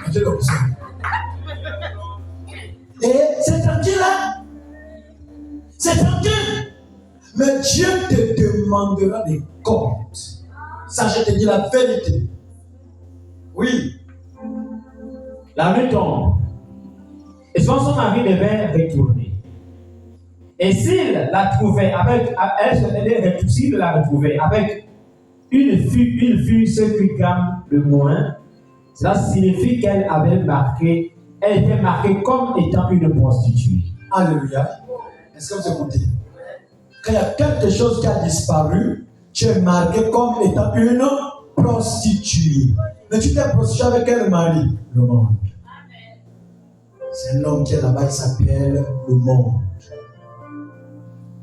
Et c'est tranquille là. C'est tranquille. Mais Dieu te demandera des comptes. Ça, je te dis la vérité. Oui. La nuit tombe. Et son mari devait retourner. Et s'il la trouvait avec, s'il la retrouvait avec une fille 5 grammes de moins, cela signifie qu'elle était marquée comme étant une prostituée. Alléluia. Est-ce que vous écoutez? Quand il y a quelque chose qui a disparu, tu es marqué comme étant une prostituée. Mais tu t'es prostituée avec quel mari? Le monde. C'est un homme qui est là-bas, il s'appelle le monde.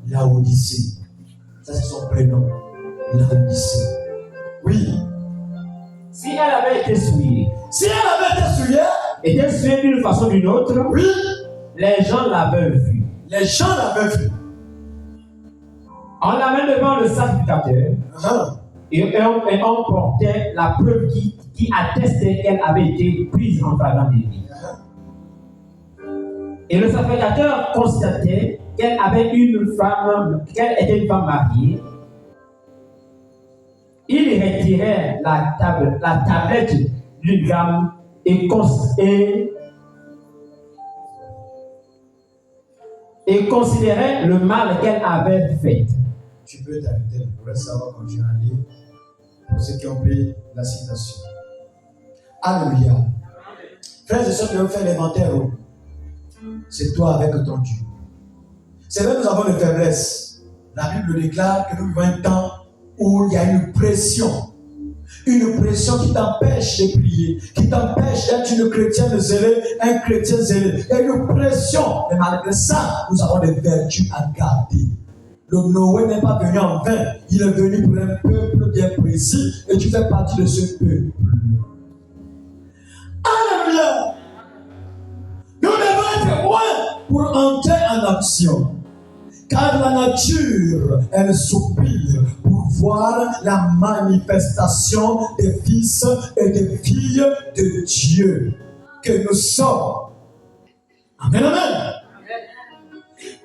Laodicée. Ça, c'est son prénom. Laodicée. Oui. Si elle avait été souillée. Était souillée d'une façon ou d'une autre. Oui. Les gens l'avaient vue. On l'amène devant le sacrificateur. Et on portait la preuve qui attestait qu'elle avait été prise en flagrant délit. Et le sacrificateur constatait qu'elle était une femme mariée. Il retirait la tablette d'une gamme et considérait le mal qu'elle avait fait. Tu peux t'arrêter pour savoir quand tu as lire pour ceux qui ont pris la citation. Alléluia. Frères et sœurs, qui ont fait l'inventaire. C'est toi avec ton Dieu. C'est vrai que nous avons des faiblesses. La Bible déclare que nous vivons un temps où il y a une pression qui t'empêche de prier, qui t'empêche d'être une chrétienne zélée, un chrétien zélé. Il y a une pression, mais malgré ça, nous avons des vertus à garder. Le Noé n'est pas venu en vain, il est venu pour un peuple bien précis et tu fais partie de ce peuple. Alléluia! Nous devons être loin pour entrer en action. Car la nature, elle soupire pour voir la manifestation des fils et des filles de Dieu que nous sommes. Amen, amen.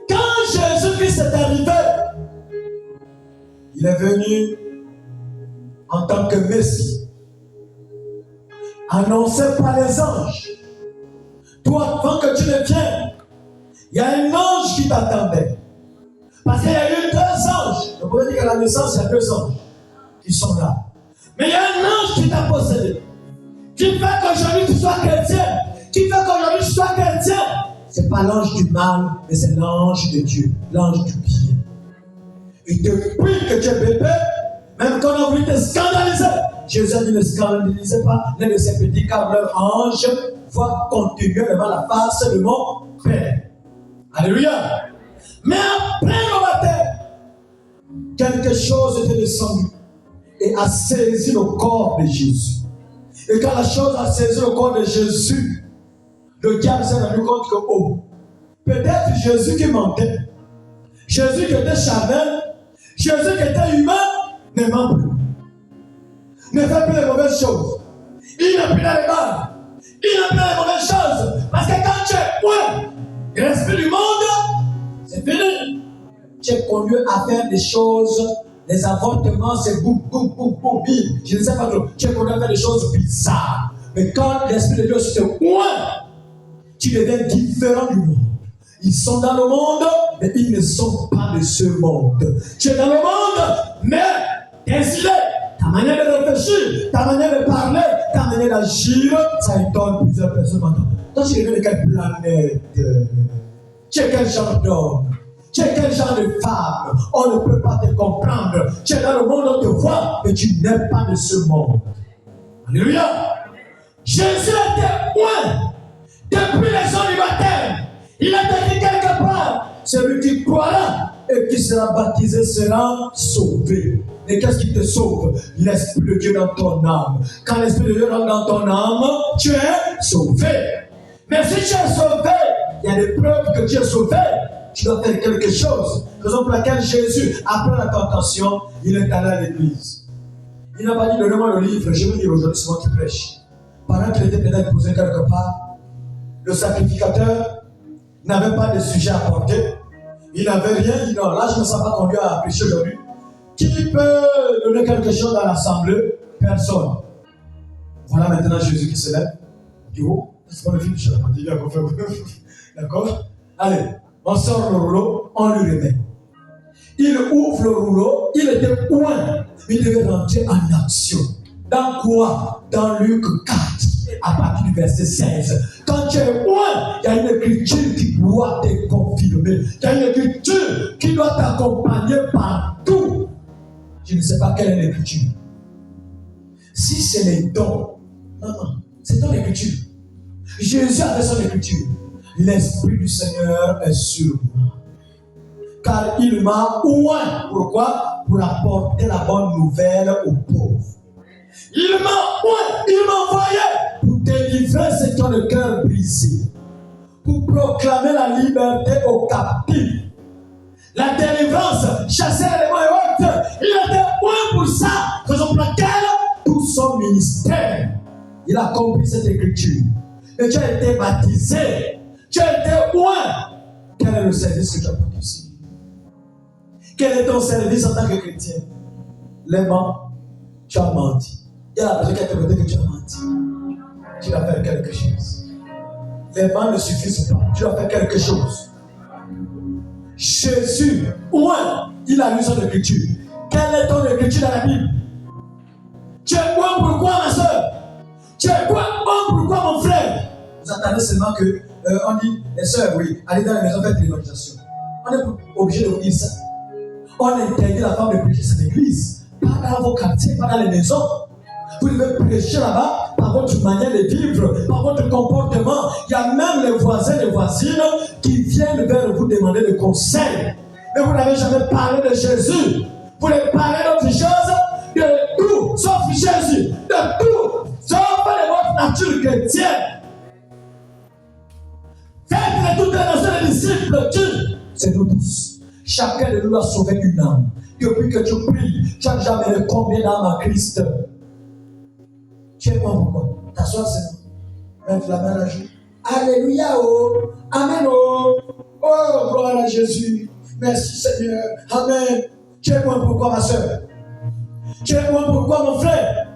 Quand Jésus-Christ est arrivé, il est venu en tant que Messie, annoncé par les anges. Toi, avant que tu ne viennes, il y a un ange qui t'attendait. Parce qu'il y a eu 2 anges. Je pourrais dire qu'à la naissance, il y a 2 anges qui sont là. Mais il y a un ange qui t'a possédé. Qui fait qu'aujourd'hui tu sois chrétien. Ce n'est pas l'ange du mal, mais c'est l'ange de Dieu. L'ange du bien. Et depuis que tu es bébé, même quand on a voulu te scandaliser, Jésus a dit ne scandalisez pas l'un de ces petits, car leur ange voit continuellement la face de mon Père. Alléluia. Mais après le baptême, quelque chose était descendu et a saisi le corps de Jésus. Et quand la chose a saisi le corps de Jésus, le diable s'est rendu compte que, peut-être Jésus qui mentait, Jésus qui était charnel, Jésus qui était humain, Ne ment plus. Ne fait plus les mauvaises choses. Il n'est plus dans les bars. Il n'est plus dans les mauvaises choses. Parce que quand tu es loin de l'esprit du monde, c'est fini. Tu es conduit à faire des choses, les avortements, c'est boum, boum, boum, boum, bim. Je ne sais pas trop. Tu es conduit à faire des choses bizarres. Mais quand l'esprit de Dieu se loin, tu deviens différent du monde. Ils sont dans le monde, mais ils ne sont pas de ce monde. Tu es dans le monde, mais tes idées, ta manière de réfléchir, ta manière de parler, ta manière d'agir, ça étonne plusieurs personnes maintenant. Toi, tu deviens de quelle planète? Tu es quel genre d'homme? Tu es quel genre de femme? On ne peut pas te comprendre. Tu es dans le monde, on te voit, mais tu n'es pas de ce monde. Alléluia! Jésus était loin depuis les eaux du baptême. Il a dit quelque part, celui qui croira et qui sera baptisé sera sauvé. Et qu'est-ce qui te sauve? L'Esprit de Dieu dans ton âme. Quand l'Esprit de Dieu rentre dans ton âme, tu es sauvé. Mais si tu es sauvé, il y a des preuves que tu es sauvé. Tu dois faire quelque chose. Raison pour laquelle Jésus, après la tentation, il est allé à l'église. Il n'a pas dit, donnez-moi le livre, je vais lire aujourd'hui, c'est moi qui prêche. Pendant qu'il était peut-être posé quelque part, le sacrificateur n'avait pas de sujet à porter. Il n'avait rien. Il dit non, là je ne me sens pas conduit à prêcher aujourd'hui. Qui peut donner quelque chose à l'assemblée? Personne. Voilà maintenant Jésus qui se lève. Du haut. C'est pas le film, je l'ai dit, d'accord? Allez, on sort le rouleau, on lui remet. Il ouvre le rouleau, il était loin. Il devait rentrer en action. Dans quoi? Dans Luc 4, à partir du verset 16. Quand tu es loin, il y a une écriture qui doit te confirmer. Il y a une écriture qui doit t'accompagner partout. Je ne sais pas quelle est l'écriture. Si c'est les dons, non, c'est ton écriture. Jésus avait son écriture. L'Esprit du Seigneur est sur moi. Car il m'a oint. Pourquoi? Pour apporter la bonne nouvelle aux pauvres. Il m'a oint, il m'a envoyé pour délivrer ceux qui ont le cœur brisé. Pour proclamer la liberté aux captifs. La délivrance, chasser les démons et autres. Il était oint pour ça. Raison pour laquelle tout son ministère, il a compris cette écriture. Et tu as été baptisé. Tu as été oint. Quel est le service que tu as porté ici? Quel est ton service en tant que chrétien? Les mains, tu as menti. Il y a la personne qui a te dit que tu as menti. Tu dois faire quelque chose. Les mains ne suffisent pas. Tu dois faire quelque chose. Jésus, oint, il a lu son écriture. Quelle est ton écriture dans la Bible? Tu es oint pourquoi, ma soeur? Tu es oint pourquoi, mon frère? Vous attendez seulement que on dit, les soeurs, oui, allez dans la maison faire de l'évangélisation. On est obligé de vous dire ça. On interdit la femme de prêcher cette église. Pas dans vos quartiers, pas dans les maisons. Vous devez prêcher là-bas par votre manière de vivre, par votre comportement. Il y a même les voisins et les voisines qui viennent vers vous demander des conseils. Mais vous n'avez jamais parlé de Jésus. Vous voulez parler d'autre chose, de tout, sauf Jésus. De tout, sauf de votre nature chrétienne. Faites de toutes les nations des disciples. Qui? C'est nous tous. Chacun de nous a sauvé une âme. Depuis que tu pries, tu as jamais combien d'âmes à Christ? Tu es moi pourquoi? T'assois seulement. Mettre la main à la joue. Alléluia, oh. Amen, oh. Oh, gloire à Jésus. Merci Seigneur. Amen. Tu es moi pourquoi, ma soeur? Tu es moi pourquoi, mon frère?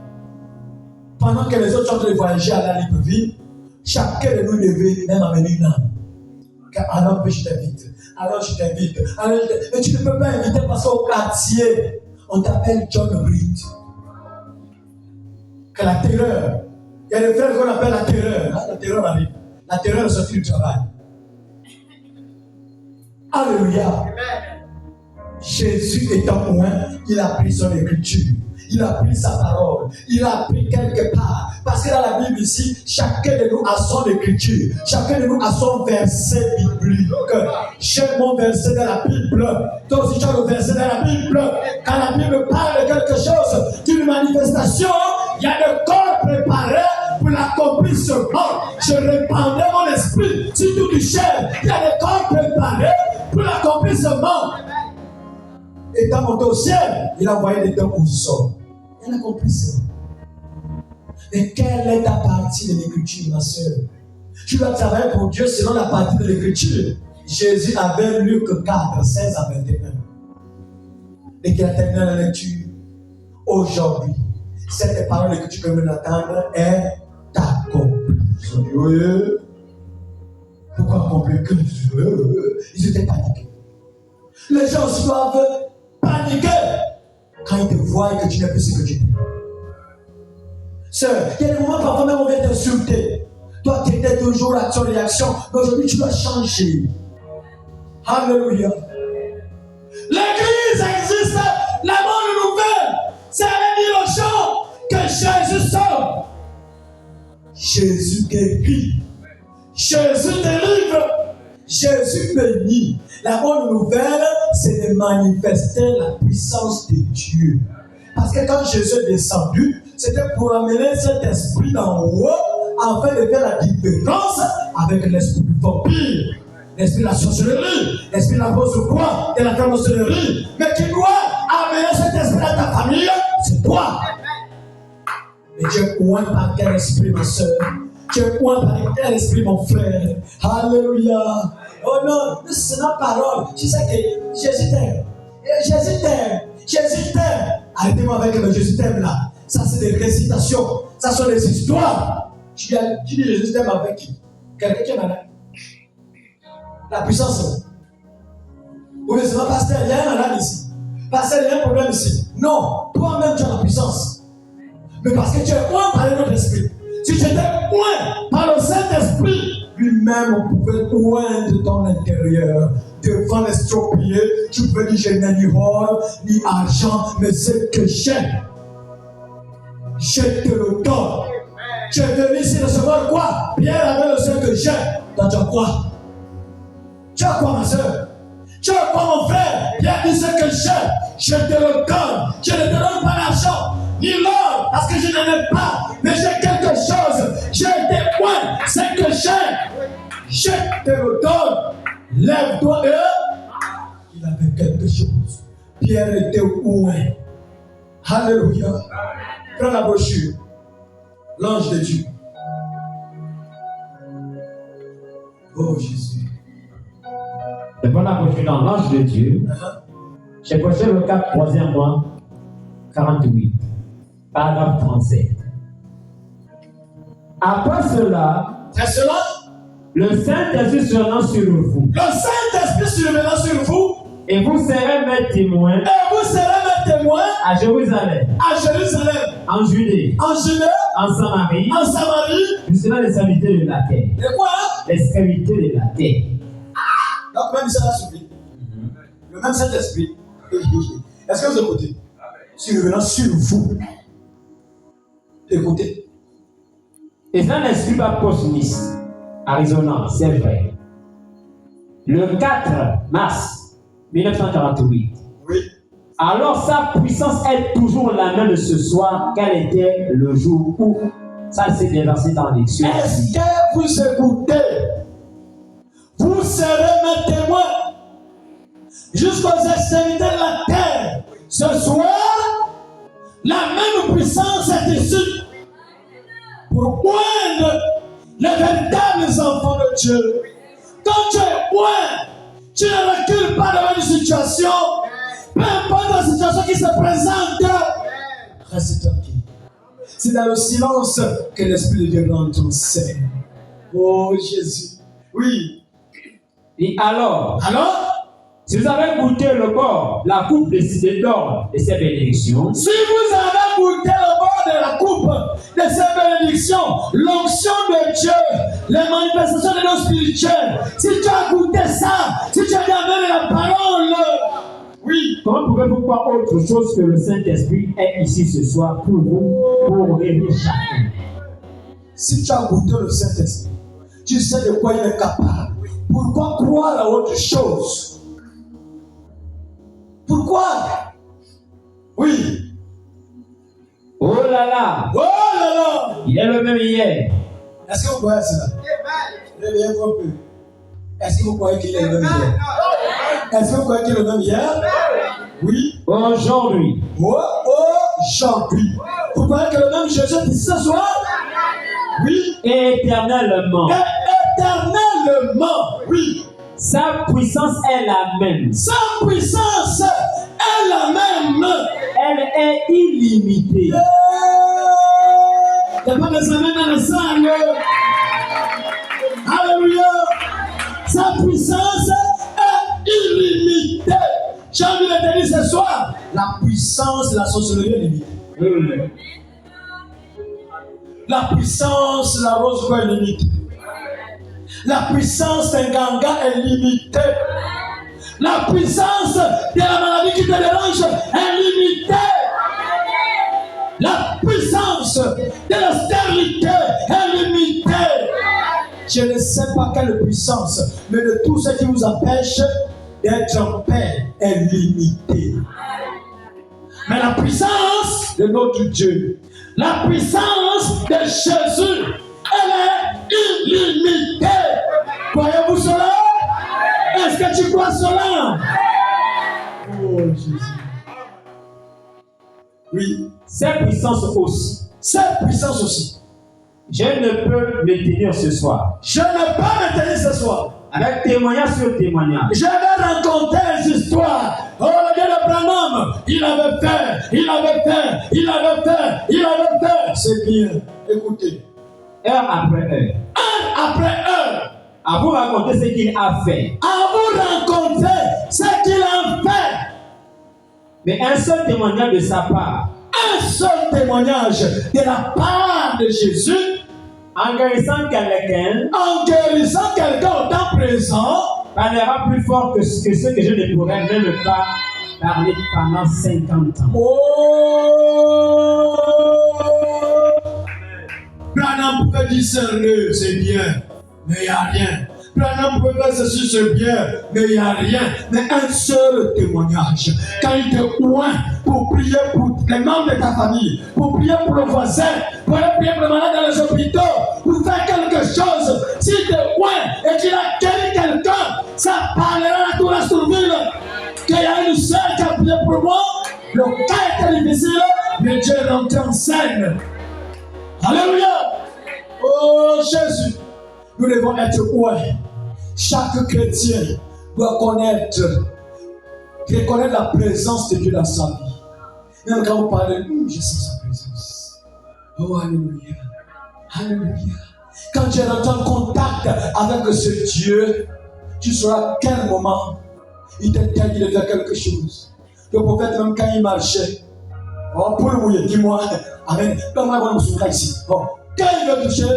Pendant que les autres sont en train de voyager à la Libreville, chacun de nous devait même amener une âme. Alors je t'invite. Alors je t'invite. Mais tu ne peux pas inviter parce qu'au quartier, on t'appelle John Reed. Que la terreur. Il y a des frères qu'on appelle la terreur. La terreur arrive. La terreur est sortie du travail. Alléluia. Jésus étant loin, il a pris son écriture. Il a pris sa parole. Il a pris quelque part. Parce que dans la Bible ici, chacun de nous a son écriture. Chacun de nous a son verset biblique. J'ai mon verset dans la Bible. Toi aussi tu as le verset dans la Bible. Quand la Bible parle de quelque chose, d'une manifestation, il y a le corps préparé pour l'accomplissement. Je répandais mon esprit sur toute chair. Il y a le corps préparé pour l'accomplissement. étant monté au ciel, il a envoyé des dons aux hommes. Elle a compris ça. Mais quelle est ta partie de l'écriture, ma soeur? Tu dois travailler pour Dieu selon la partie de l'écriture. Jésus avait Luc 4, 16 à 21. Et qu'il a terminé la lecture. Aujourd'hui, cette parole de l'écriture que nous entendons est accomplie. Pourquoi accomplir que ils étaient paniqués. Les gens aussi doivent paniquer quand ils te voient et que tu n'es plus ce que tu es. Sœur, il y a des moments parfois même on vient t'insulter. Toi, tu étais toujours l'action-réaction, mais aujourd'hui tu dois changer. Alléluia. L'église existe, la bonne nouvelle, c'est dire aux gens que Jésus sauve. Jésus guérit. Jésus délivre. Jésus bénit. La bonne nouvelle, c'est de manifester la puissance de Dieu. Parce que quand Jésus est descendu, c'était pour amener cet esprit d'en haut afin de faire la différence avec l'esprit du vampire, l'esprit de la sorcellerie, l'esprit de la grosse poids, de la franc-maçonnerie. Mais qui doit amener cet esprit dans ta famille, c'est toi. Mais tu es point par quel esprit, ma soeur? Tu es point par quel esprit, mon frère? Alléluia. Oh non, c'est notre parole. Tu sais que Jésus t'aime. Jésus t'aime. Jésus t'aime. Arrêtez-moi avec le Jésus t'aime là. Ça, c'est des récitations. Ça sont des histoires. Tu dis Jésus t'aime avec qui? Quelqu'un qui est malade. La puissance. Oui, c'est pas pasteur, il y a un malade ici. Pasteur, il y a un problème ici. Non, toi-même tu as la puissance. Mais parce que tu es point par notre esprit. Si tu étais point par le Saint-Esprit, lui-même pouvait poindre ton intérieur. Devant l'estropié, tu peux dire je n'ai ni or, ni argent, mais ce que j'ai, je te le donne. Tu es venu ici recevoir quoi? Pierre avait le seul que j'ai. Toi, tu as quoi? Tu as quoi, ma soeur? Tu as quoi, mon frère? Pierre dit ce que j'ai, je te le donne. Je ne te donne pas l'argent, ni l'or, parce que je n'en ai pas, mais j'ai quelque chose. J'ai des points, c'est que je te le donne. Lève-toi et il avait quelque chose. Pierre était au loin. Alléluia. Prends la brochure. L'ange de Dieu. Oh Jésus. Je prends la brochure dans l'ange de Dieu. J'ai broché le 4, 3e mois, 48. Paragraphe 37. Après cela, le Saint-Esprit sera sur vous. Le Saint-Esprit sera sur vous. Et vous serez mes témoins. Et vous serez mes témoins. À Jérusalem. À Jérusalem. En Judée. En Judée. En Samarie. En Samarie. Jusqu'à l'extrémité de la terre. Et quoi? L'extrémité de la terre. Donc même ça va suffire. Le même Saint-Esprit. Est-ce que vous écoutez? Survenant sur vous. Écoutez. Et ça n'exclut pas Post-Nice, Arizona, c'est vrai. Le 4 mars 1948. Oui. Alors sa puissance est toujours la même de ce soir qu'elle était le jour où ça s'est déversé dans l'élection. Est-ce que vous écoutez? Vous serez mes témoins jusqu'aux extrémités de la terre. Ce soir, la même puissance est ici pour poindre les véritables enfants de Dieu. Quand tu es point, tu ne recules pas devant une situation, peu importe la situation qui se présente. Reste tranquille. C'est dans le silence que l'Esprit de Dieu rentre en scène. Oh Jésus. Oui. Et alors, si vous avez goûté le bord, la coupe décidée d'or de ces bénédictions, si vous avez goûté le bord de la coupe de ces bénédictions, l'onction de Dieu, les manifestations de nos spirituels, si tu as goûté ça, si tu as gardé la parole, oui. Comment pouvez-vous croire autre chose que le Saint-Esprit est ici ce soir pour vous, pour réunir chacun? Si tu as goûté le Saint-Esprit, tu sais de quoi il est capable. Pourquoi croire à autre chose? Pourquoi? Oui. Oh là là! Oh là là! Il est le même hier. Est-ce que vous croyez cela? Réveillez-vous un peu. Est-ce que vous croyez qu'il est le même hier? Est-ce que vous croyez qu'il est le même hier? Oui. Aujourd'hui. Aujourd'hui. Vous croyez que le même Jésus dit ce soir? Oui. Éternellement. Éternellement. Oui. Sa puissance est la même. Sa puissance est la même. Elle est illimitée. Il n'y a pas de semaine dans le sang. Alléluia. Sa puissance est illimitée. J'ai envie de te dire ce soir, la puissance de la sorcellerie est limitée. La puissance de la rose est limitée. La puissance d'un ganga est limitée. La puissance de la maladie qui te dérange est limitée. La puissance de la stérilité est limitée. Je ne sais pas quelle puissance, mais de tout ce qui vous empêche d'être en paix est limité. Mais la puissance de notre Dieu, la puissance de Jésus, elle est illimitée. Croyez-vous cela? Est-ce que tu crois cela? Oh Jésus. Oui. Cette puissance aussi. Cette puissance aussi. Je ne peux me tenir ce soir. Je ne peux me tenir ce soir. Avec témoignage sur témoignage. Je vais raconter des histoires. Oh, le Dieu de Branham, il avait fait. C'est bien. Écoutez. Heure après heure. Heure après heure. À vous raconter ce qu'il a fait. À vous raconter ce qu'il a fait. Mais un seul témoignage de sa part. Un seul témoignage de la part de Jésus. En guérissant quelqu'un. En guérissant quelqu'un au temps présent. Parlera plus fort que ce que je ne pourrais même pas parler pendant 50 ans. Oh! Branham pouvait discerner, c'est bien, mais il n'y a rien. Branham pouvait faire ceci, c'est bien, mais il n'y a rien. Mais un seul témoignage. Quand il te oint pour prier pour les membres de ta famille, pour prier pour le voisin, pour aller prier pour le malade dans les hôpitaux, pour faire quelque chose, s'il te oint et qu'il a guéri quelqu'un, ça parlera à toute la Sourville qu'il y a une sœur qui a prié pour moi. Le cas était difficile, mais Dieu est rentré en scène. Alléluia! Oh Jésus! Nous devons être ouverts. Chaque chrétien doit reconnaître la présence de Dieu dans sa vie. Même quand vous parlez, je sens sa présence. Oh, alléluia. Alléluia. Quand tu rentres en contact avec ce Dieu, tu sauras à quel moment il t'interdit de faire quelque chose. Le prophète, même quand il marchait, oh, pour le mouiller, dis-moi, amen. Donne-moi un souffle ici. Oh, quand il veut toucher,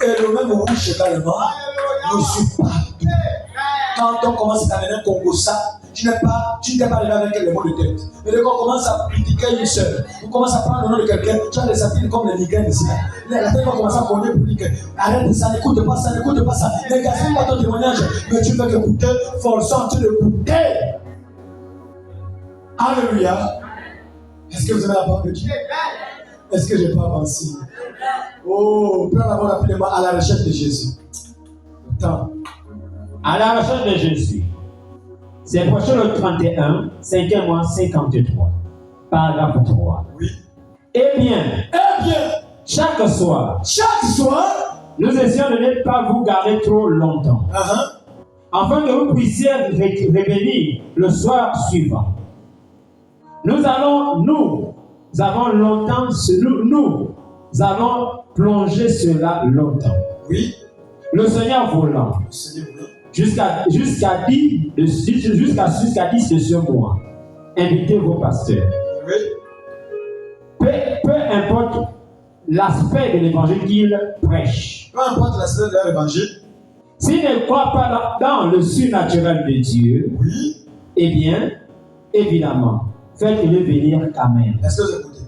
et le même rouge également ne suit pas tout. Quand on commence à amener un Congo ça, tu n'es pas arrivé avec les mots de tête. Mais dès qu'on commence à critiquer une sœur, on commence à prendre le nom de quelqu'un, tu as des attitres comme les migraines ici. La tête va commencer à cogner pour dire que arrête ça, n'écoute pas ça, n'écoute pas ça. Ne gaspille pas ton témoignage, mais tu veux écouter, forçant, tu l'écoutes. Alléluia. Est-ce que vous avez la parole de Dieu? Est-ce que je peux avancer? Oh, prends d'abord rapidement à la recherche de Jésus. Attends. À la recherche de Jésus. C'est Prochain 31, 5e mois 53. Paragraphe 3. Oui. Eh bien, chaque soir, nous essayons de ne pas vous garder trop longtemps. Afin que vous puissiez revenir le soir suivant. Nous avons plongé cela longtemps. Oui. Le Seigneur voulant. Jusqu'à 10 de ce mois. Invitez vos pasteurs. Oui. Peu importe l'aspect de l'évangile qu'ils prêchent. Peu importe l'aspect de l'évangile. S'ils ne croient pas dans le surnaturel de Dieu, oui. Eh bien, évidemment, faites-le venir quand même. Est-ce que vous écoutez?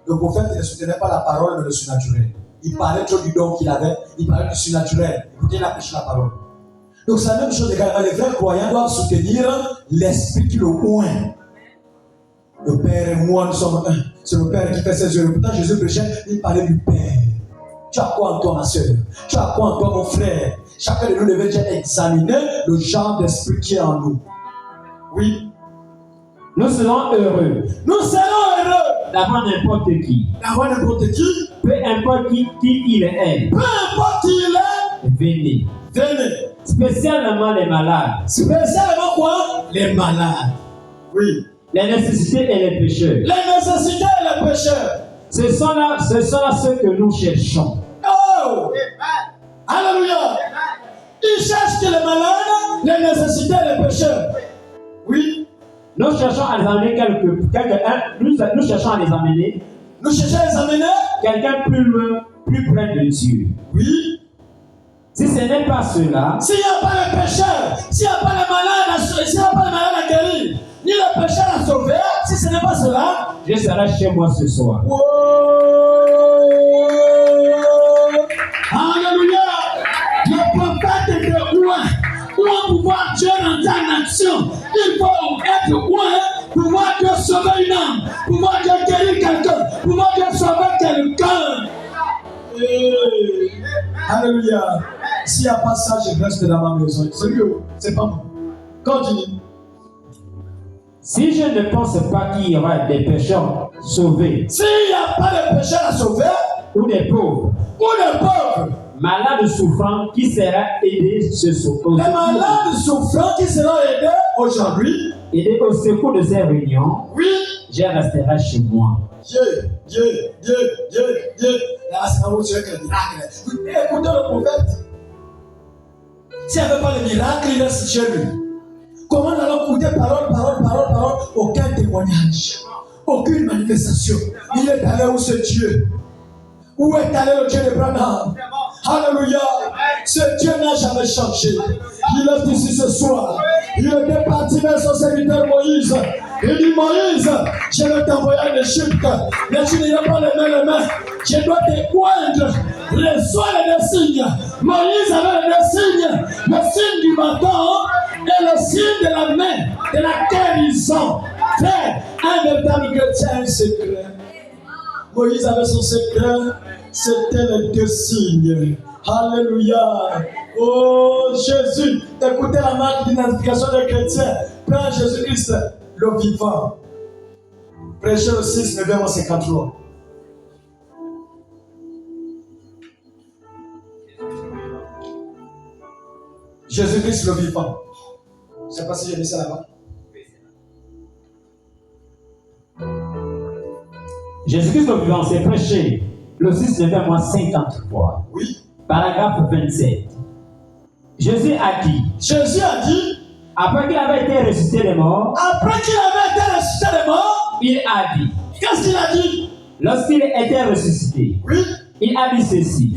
Le prophète ne soutenait pas la parole, mais le surnaturel. Il parlait trop du don qu'il avait, il parlait du surnaturel. Écoutez, il a prêché la parole. Donc c'est la même chose également. Les vrais croyants doivent soutenir l'esprit qui le oint. Le Père et moi, nous sommes un. C'est le Père qui fait ses œuvres. Pourtant, Jésus prêchait, il parlait du Père. Tu as quoi en toi, ma soeur? Tu as quoi en toi, mon frère? Chacun de nous devait déjà examiner le genre d'esprit qui est en nous. Oui. Nous serons heureux. Nous serons heureux D'avoir n'importe qui. d'avoir n'importe qui. Peu importe qui il est. Peu importe qui il est. Venez. Venez. Spécialement les malades. Spécialement quoi? Les malades. Oui. Les nécessités et les pécheurs. Les nécessités et les pécheurs. Ce sont là ceux que nous cherchons. Oh! Alléluia! Ils cherchent que les malades, les nécessités et les pécheurs. Oui. Nous cherchons à les amener nous cherchons à les amener. Nous cherchons à les amener. Quelqu'un plus loin, plus près de Dieu. Oui. Si ce n'est pas cela, s'il n'y a pas les pécheurs, s'il n'y a pas les malades à guérir, ni les pécheurs à sauver, si ce n'est pas cela, je serai chez moi ce soir. Oh, alléluia! Le prophète était loin. Pour pouvoir Dieu dans ta nation, il faut être loin, pouvoir Dieu sauver une âme, pouvoir Dieu guérir quelqu'un, pouvoir Dieu sauver quelqu'un. Alléluia. S'il n'y a pas ça, je reste dans ma maison. C'est mieux, c'est pas moi. Continue. Si je ne pense pas qu'il y aura des pécheurs sauvés, s'il n'y a pas de pécheurs à sauver, ou des pauvres, malades souffrants qui seront aidés ce soir. Les malades souffrants qui seront aidés aujourd'hui, aidés au secours de ces réunions, oui, je resterai chez moi. Dieu. Là, c'est pas où tu veux que le miracle. Écoutez le prophète. S'il n'y avait pas le miracle, il reste chez lui. Comment nous allons écouter parole, aucun témoignage, aucune manifestation. Il est allé où ce Dieu? Où est allé le Dieu de Branham? Alléluia. Ce Dieu n'a jamais changé. Il est ici ce soir. Il était parti vers son serviteur Moïse. Il dit, Moïse, je vais t'envoyer en Égypte, mais tu n'iras pas les mains. Je dois te oindre. Reçois les deux signes. Moïse avait les deux signes. Le signe du bâton et le signe de la main, de la guérison. Frère, un véritable chrétien a un secret. Moïse avait son secret, c'était les deux signes. Alléluia. Oh Jésus, écoutez la marque d'identification des chrétiens. Prends Jésus-Christ, le vivant. Prêchez le 6, 9, 53. Jésus-Christ, le vivant. Je ne sais pas si j'ai mis ça là-bas. Jésus-Christ le vivant, c'est prêché. Le 6 9 53. Oui. Paragraphe 27. Jésus a dit, après qu'il avait été ressuscité des morts, il a dit, qu'est-ce qu'il a dit? Lorsqu'il était ressuscité, oui, il a dit ceci.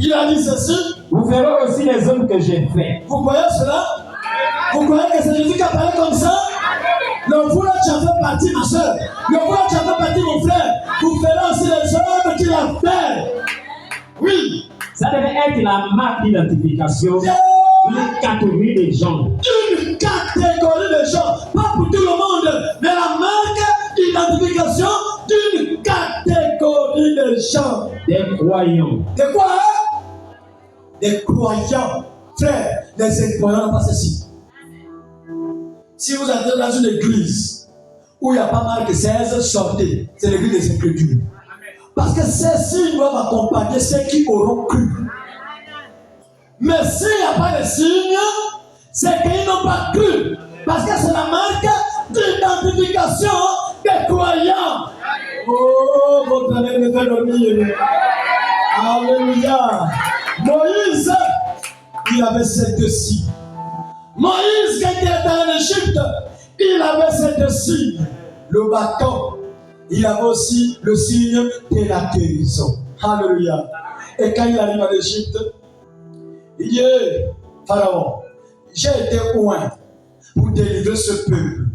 Vous verrez aussi les œuvres que j'ai faites. Vous voyez cela? Vous croyez que c'est Jésus qui a parlé comme ça? Le vous là, tu en fais partie, ma soeur. Le vous là, tu en fais partie, mon frère. Vous verrez aussi les œuvres qu'il a fait. Oui. Ça devait être la marque d'identification d'une catégorie de gens. Une catégorie de gens. Pas pour tout le monde, mais la marque d'identification d'une catégorie de gens. Des croyants. De quoi? Des croyants. Frère, les incroyants n'ont pas ceci. Si vous entrez dans une église où il n'y a pas marque 16, sortez. C'est l'église des incrédules. Parce que ces signes doivent accompagner ceux qui auront cru. Mais s'il n'y a pas de signes, c'est qu'ils n'ont pas cru. Parce que c'est la marque d'identification des croyants. Oh, votre ami me fait dormir. Alléluia. Moïse, il avait ces deux signes. Moïse, quand il était en Égypte, il avait ces deux signes. Le bâton. Il avait aussi le signe de la guérison. Alléluia. Et quand il arrive en Égypte, il dit, Pharaon, j'ai été oint pour délivrer ce peuple.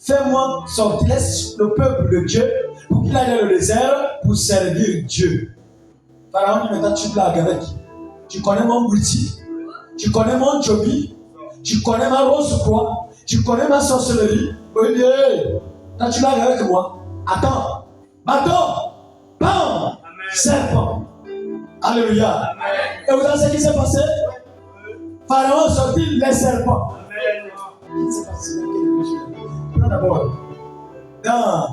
Fais-moi sortir, laisse le peuple de Dieu pour qu'il aille dans le désert pour servir Dieu. Pharaon dit, maintenant tu blagues avec qui? Tu connais mon boutique, tu connais mon jobi, tu connais ma rose quoi, tu connais ma sorcellerie. Il dit, quand tu blagues avec moi, attends, bâton, bam, serpent. Alléluia. Et vous savez ce qui s'est passé? Pharaon sortit les serpents. Qui s'est passé dans quelle église? Prends d'abord. Dans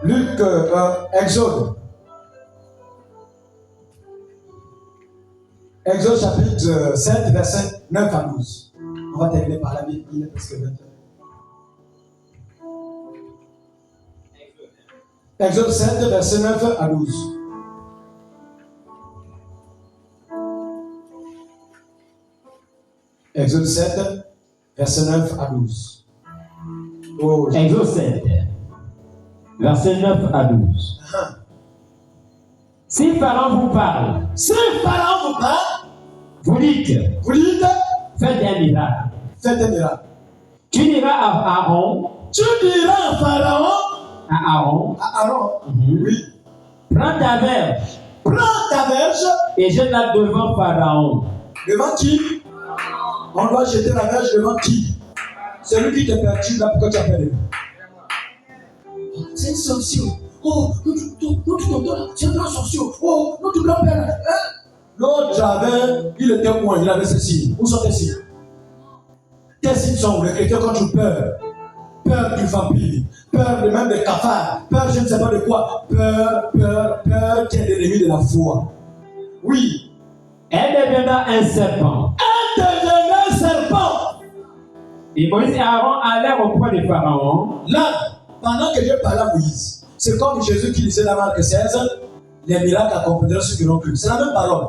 Luc, Exode. Exode chapitre 7, verset 9 à 12. On va terminer par la Bible, il est presque 20 heures. Exode 7, verset 9 à 12. Exode 7, verset 9 à 12. Oh, Exode 7, verset 9 à 12. Si Pharaon vous parle, vous dites, faites un miracle. Tu diras à Aaron, Oui. Prends ta verge et jette-la devant Pharaon. Devant qui? On doit jeter la verge devant qui? Celui qui te perturbe là, pourquoi tu appelles? C'est une sorcière. Oh, notre tonton là, c'est un sorcier. Oh, notre grand-père là. L'autre il était moins, il avait ses signes. Où sont tes signes? Tes signes sont où? Les chrétiens, quand tu peur du vampire, peur même des cafards, peur je ne sais pas de quoi, peur qui est l'ennemi de la foi. Oui. Elle deviendra un serpent. Et Moïse et Aaron allèrent auprès de Pharaon. Là, pendant que Dieu parlait à Moïse, c'est comme Jésus qui disait dans Marc 16, les miracles accompliront ceux qui n'ont cru. C'est la même parole.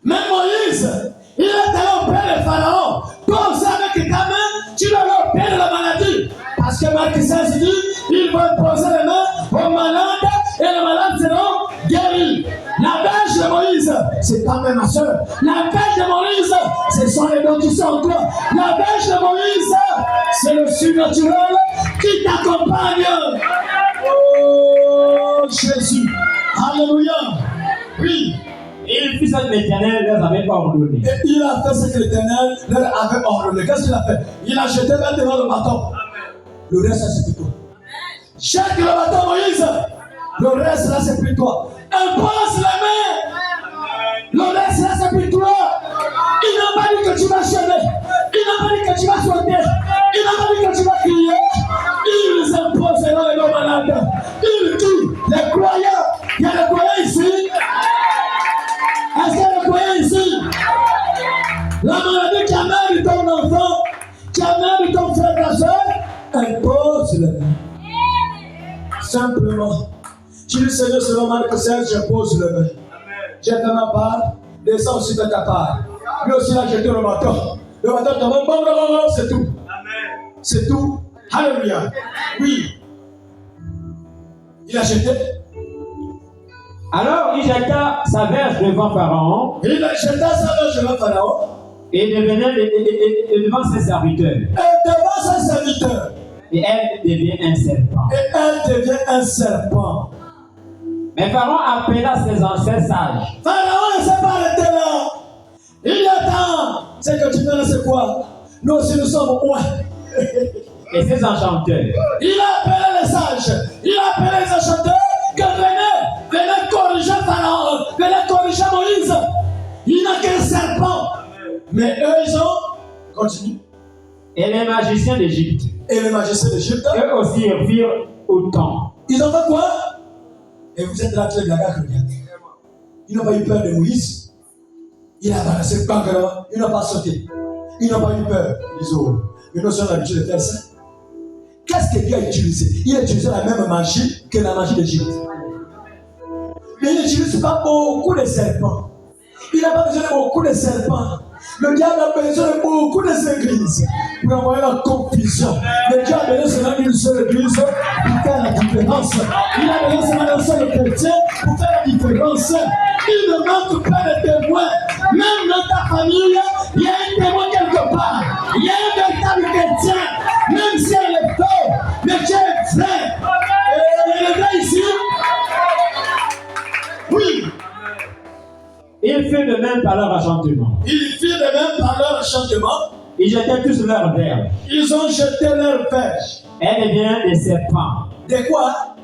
Mais Moïse, il est allé auprès de Pharaon. Toi aussi avec ta main, tu dois aller auprès de la maladie. Parce que Marc 16 dit, il va poser les mains aux malades et les malades seront guéris. La verge de Moïse, c'est pas même ma soeur. La verge de Moïse, ce sont les dons qui sont en toi. La verge de Moïse, c'est le surnaturel qui t'accompagne. Oh Jésus. Alléluia. Oui. Et il fit ce que l'Éternel leur avait ordonné. Et il a fait ce que l'Éternel leur avait ordonné. Qu'est-ce qu'il a fait? Il a jeté là devant le bâton. Le reste, c'est pour toi. Jette le bâton, Moïse. Le reste, là, c'est pour toi. Impose la main. Le reste, là, c'est pour toi. Il n'a pas dit que tu vas chanter. Il n'a pas dit que tu vas sauter. Il n'a pas dit que tu vas crier. Ils imposeront les malades. Ils tuent les croyants. Il y a des croyants ici. Est-ce qu'il y a des croyants ici? La maladie qui amène ton enfant, qui amène ton frère, ta soeur, impose la main. Simplement. Tu dis, Seigneur, selon Marc 16, j'impose le main. J'ai fait ma part, descends aussi de ta part. Lui aussi, il a jeté le bâton. Le bâton tombe, bon, c'est tout. C'est tout. Alléluia. Oui. Il a jeté. Alors il jeta sa verge devant Pharaon. Il a jeté sa verge devant Pharaon. Et devant ses serviteurs. Et devant ses serviteurs. Et elle devient un serpent. Et elle devient un serpent. Mais Pharaon appela ses anciens sages. Pharaon ne s'est pas arrêté là. Il y a temps. C'est que tu veux, c'est quoi? Nous aussi, nous sommes loin. Et ses enchanteurs. Il a appelé les sages. Il a appelé les enchanteurs. Que venez corriger Pharaon. Venez corriger Moïse. Il n'a qu'un serpent. Mais eux, ils ont continué. Et les magiciens d'Égypte. Et les magiciens d'Égypte. Eux aussi firent autant. Ils ont fait quoi? Et vous êtes là, tu es la gare. Ils n'ont pas eu peur de Moïse. Il a balancé le pantalon. Ils n'ont pas sauté. Ils n'ont pas eu peur. Ils ont. Mais nous sommes habitués de faire ça. Qu'est-ce que Dieu a utilisé? Il a utilisé la même magie que la magie d'Égypte. Mais il n'utilise pas beaucoup de serpents. Il n'a pas besoin de beaucoup de serpents. Le diable a besoin de beaucoup de églises pour envoyer la confusion. Le diable a besoin seulement d'une seule église pour faire la différence. Il a besoin seulement d'un seul chrétien pour faire la différence. Il ne manque pas de témoins. Même dans ta famille, il y a un témoin quelque part. Il y a un véritable chrétien. Même si elle est faux, mais Dieu est vrai. Et il est vrai ici. Oui. Ils firent de même par leur enchantement. Ils firent de même par leur enchantement. Ils jetaient tous leurs verges. Ils ont jeté leurs verges. Elles deviennent des serpents. De quoi?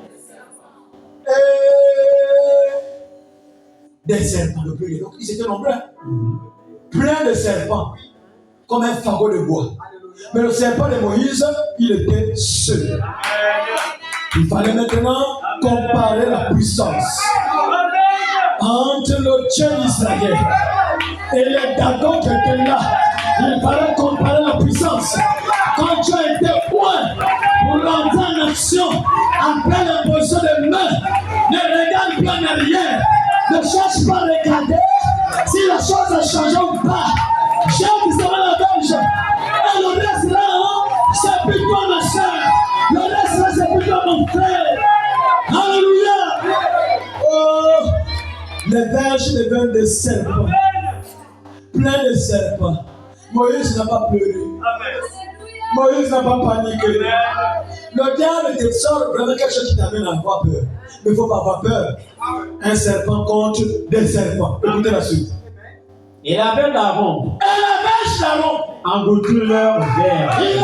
des serpents. Donc ils étaient nombreux. Plein de serpents. Comme un fagot de bois. Mais le serpent de Moïse, il était seul. Il fallait maintenant comparer la puissance entre le Dieu d'Israël et les Dagon qui étaient là. Il fallait comparer la puissance. Quand tu as été loin pour l'entrer en action, après l'imposition des mains, ne regarde pas en arrière. Ne cherche pas à regarder si la chose a changé ou pas. J'ai qui sera la belge. Et le reste là, c'est plus toi ma soeur. Le reste là, c'est plus toi mon frère. Alléluia. Oh, les verges deviennent des serpents. Plein de serpents. Moïse n'a pas pleuré. Moïse n'a pas paniqué. Le diable te sort vraiment quelque chose qui t'amène à avoir peur. Mais il ne faut pas avoir peur. Un serpent contre des serpents. Écoutez la suite. Et la bête d'Aaron. Et la vache d'Aaron engloutit leur verre. Il a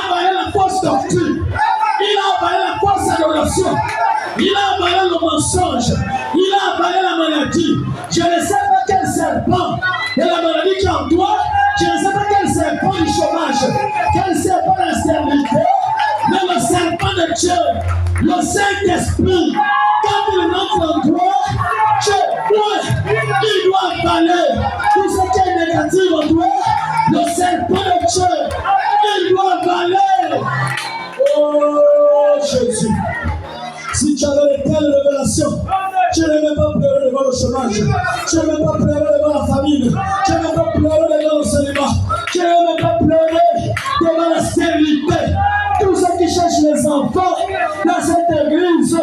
avalé la fausse doctrine. Il a avalé la fausse adoration. Il a avalé le mensonge. Il a avalé la maladie. Je ne sais pas quel serpent de la maladie qui est en toi. Je ne sais pas quel serpent du chômage. Quel serpent de la stérilité. Mais le serpent de Dieu, le Saint-Esprit, quand il entre en toi, il doit avaler tout ce qui est négatif en toi. Le serpent de Dieu, il doit avaler. Oh Jésus, si tu avais de telles révélations, tu ne vais pas pleurer devant le chômage, tu ne vais pas pleurer devant la famine, tu ne vais pas pleurer devant le célibat, tu ne vais pas pleurer devant la stérilité. Tous ceux qui cherchent les enfants dans cette église,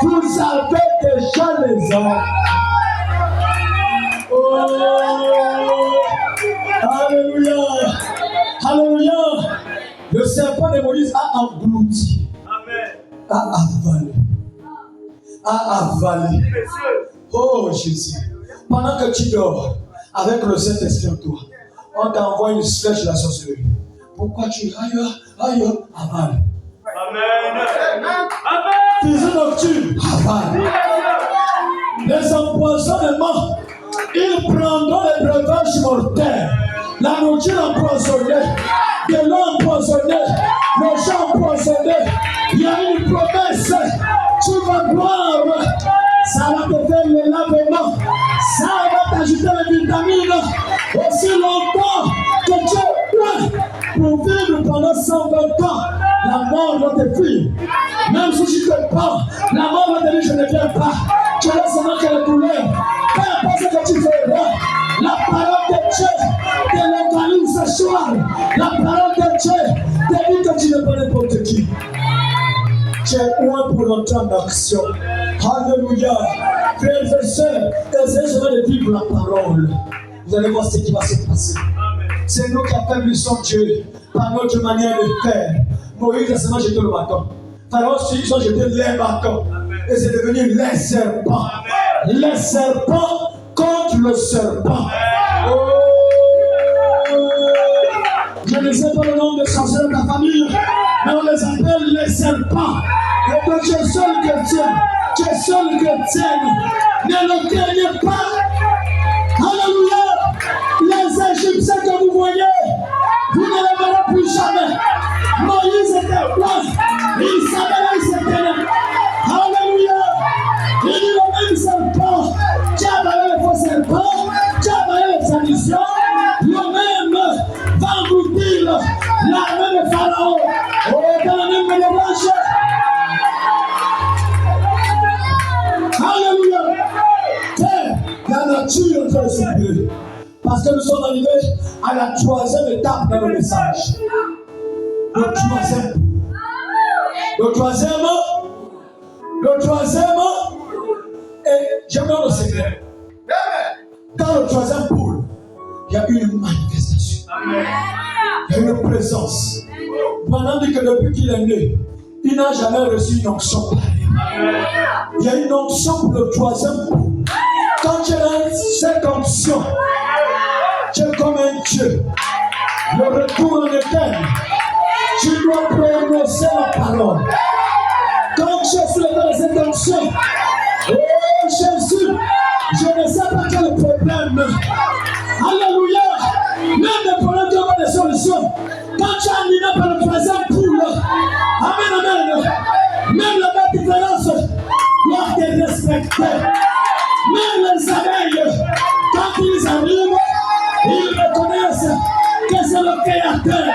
vous avez déjà les enfants. Oh, alléluia, alléluia. Le serpent de Moïse a englouti, a avalé. Oh Jésus, pendant que tu dors avec le Saint-Esprit en toi, on t'envoie une flèche de la sorcellerie. Pourquoi tu aïe, avale. Amen. Fils nocturne, avale. Les empoisonnements, ils prendront les breuvages mortels, la nourriture empoisonnée, de l'eau empoisonnée, le champ empoisonné. Il y a une promesse, tu vas boire, ça va te faire le lavement, ça va t'ajouter les vitamines, aussi longtemps que tu es loin pour vivre pendant 120 ans. La mort va te fuir. Même si je ne te pas, la mort va te dire je ne viens pas. Tu vas seulement que la douleur. Peu importe ce que tu feras, la parole de Dieu te localise ce soir. La parole de Dieu te dit que tu n'es pas n'importe qui. Tu es loin pour entrer en action. Alléluia. Frères et sœurs, essayez seulement de vivre la parole. Vous allez voir ce qui va se passer. C'est nous qui affaiblissons Dieu par notre manière de faire. Moïse a seulement jeté le bâton. Pharaon, ils ont jeté les bâtons. Et c'est devenu les serpents. Les serpents contre le serpent. Oh. Je ne sais pas le nom des sorciers de ta famille, mais on les appelle les serpents. Et toi, tu es seul chrétien. Tu es seul chrétienne. Ne le craignez pas. Alléluia. Les Égyptiens que vous voyez, vous ne les verrez plus jamais. Moïse était loin. Il savait là il s'était. Alléluia. Il dit le même serpent qui a avalé les faux serpents, qui a avalé les traditions, le même va engloutir l'armée de Pharaon. Oh, dans la même mélange. Alléluia. La nature est en train de s'oublier. Parce que nous sommes arrivés à la troisième étape dans le message. Le troisième, et j'aimerais le secret. Dans le troisième pôle, il y a une manifestation. Il y a une présence. Pendant que depuis qu'il est né, il n'a jamais reçu une onction pareille. Il y a une onction pour le troisième pôle. Quand tu as cette onction, tu es comme un Dieu. Le retour en éternel. Tu dois prononcer la parole. Quand tu es sous l'état de cette onction, oh Jésus. la différence doivent être respectées. Même les abeilles, quand ils arrivent, ils reconnaissent que c'est le Créateur.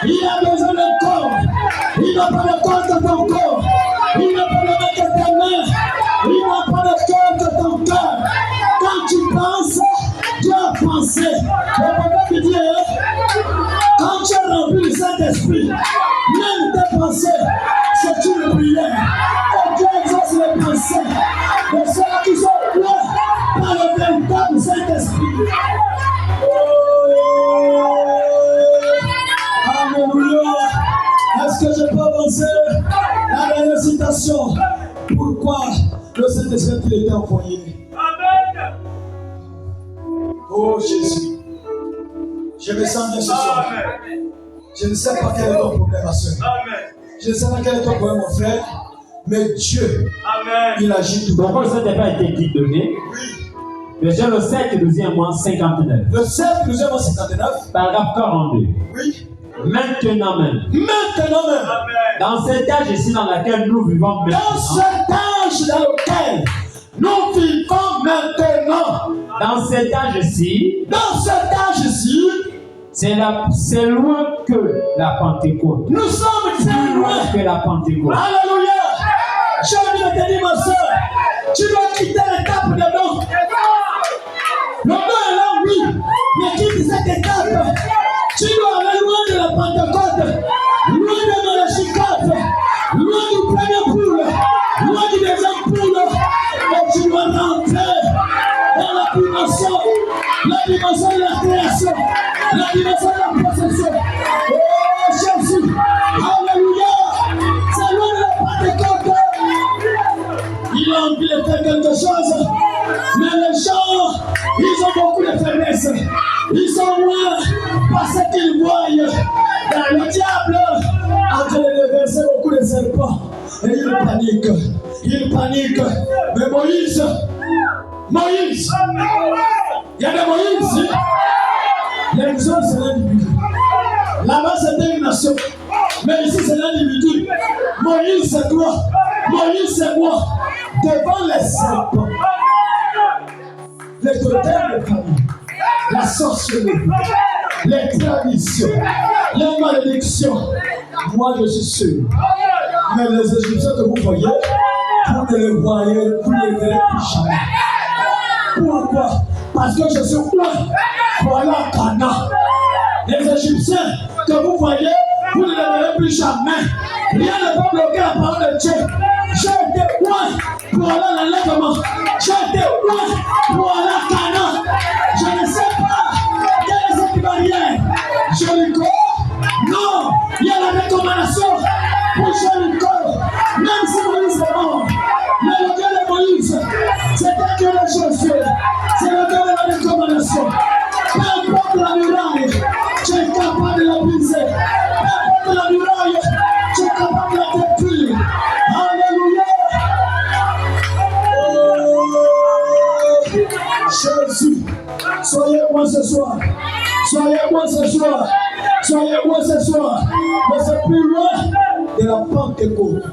Il a besoin d'un corps. Il n'a pas de corps que ton corps. Il n'a pas de main que ta main. Il n'a pas de cœur que ton cœur. Quand tu penses, tu as pensé. Le prophète dit, quand tu es rempli du Saint-Esprit, même tes pensées, c'est une prière. Et Dieu exauce les pensées de ceux qui sont loin par le véritable Saint-Esprit. Alléluia. Est-ce que je peux avancer? La dernière citation. Pourquoi le Saint-Esprit il était envoyé? Amen. Oh Jésus. Je me sens bien ce soir. Je ne sais pas quel est ton problème, ma soeur. Je ne sais pas quel est ton problème, mon frère. Mais Dieu, il agit tout. Pourquoi le Saint-Esprit a été donné? Oui. Verset le 7, 12e mois 59. Le 7, 12e mois 59. Paragraphe 42. Oui. Maintenant même. Maintenant même. Dans cet âge ici dans lequel nous vivons maintenant. Dans cet âge dans lequel nous vivons maintenant. Dans cet âge-ci. Dans cet âge-ci. C'est loin que la Pentecôte. Nous sommes très loin que la Pentecôte. Alléluia. J'ai envie de te dire, ma soeur, tu dois quitter l'étape de l'eau. Le nom est là, oui, mais quitte cette étape. Tu dois aller loin de la Pentecôte, loin de Malachicote, loin du premier poule, loin du deuxième poule. Et tu dois rentrer dans la dimension de la création, la dimension de la possession. Oh Jésus, alléluia, c'est loin de la Pentecôte. Il a envie de faire quelque chose, mais les gens, ils ont beaucoup de faiblesse. Ils sont loin parce qu'ils voient dans le diable en train de verser beaucoup de serpents. Et ils paniquent. Ils paniquent. Mais Moïse, il y a des Moïse. Les hommes, c'est l'individu. Là-bas, c'était une nation. Mais ici, c'est l'individu. Moïse, c'est toi. Moïse, c'est moi. Devant les serpents, les totems de famille, la sorcellerie, les traditions, les malédictions. Moi, je suis sûr. Mais les Égyptiens que vous voyez, vous ne les voyez, vous ne les verrez plus jamais. Pourquoi? Parce que je suis loin pour aller à Canaan. Les Égyptiens que vous voyez, vous ne les verrez plus jamais. Rien ne peut bloquer la parole de Dieu. J'ai été loin pour aller à l'enlèvement. J'ai été loin pour aller à Canaan. Je ne sais pas quelle est cette barrière. Jéricho, non, il y a la recommandation pour Jéricho. Même si Moïse est mort, mais le Dieu de Moïse, c'est un Dieu de Josué. C'est le Dieu de la recommandation. Peu importe la muraille, tu es capable de la briser. Peu importe la muraille, tu es capable de la détruire. Alléluia. Oh, Jésus, soyez moi ce soir. Soyez moi ce soir. Soyez moi ce soir. Mais c'est plus loin de la Pentecôte.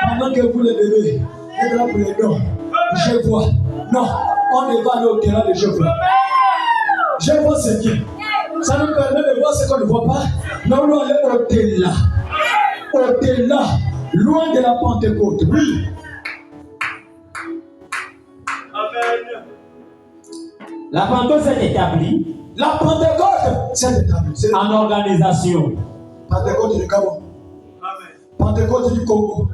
Pendant que vous les bébés, et là pour les dons, je vois. Non, on ne va aller au-delà de je vois. Je vois ce qui. Ça nous permet de voir ce qu'on ne voit pas. Mais on doit aller au-delà. Au-delà, loin de la Pentecôte. Oui. Amen. La Pentecôte s'est établie. La Pentecôte s'est établie. En organisation. Pentecôte du Gabon. Amen. Pentecôte du Congo.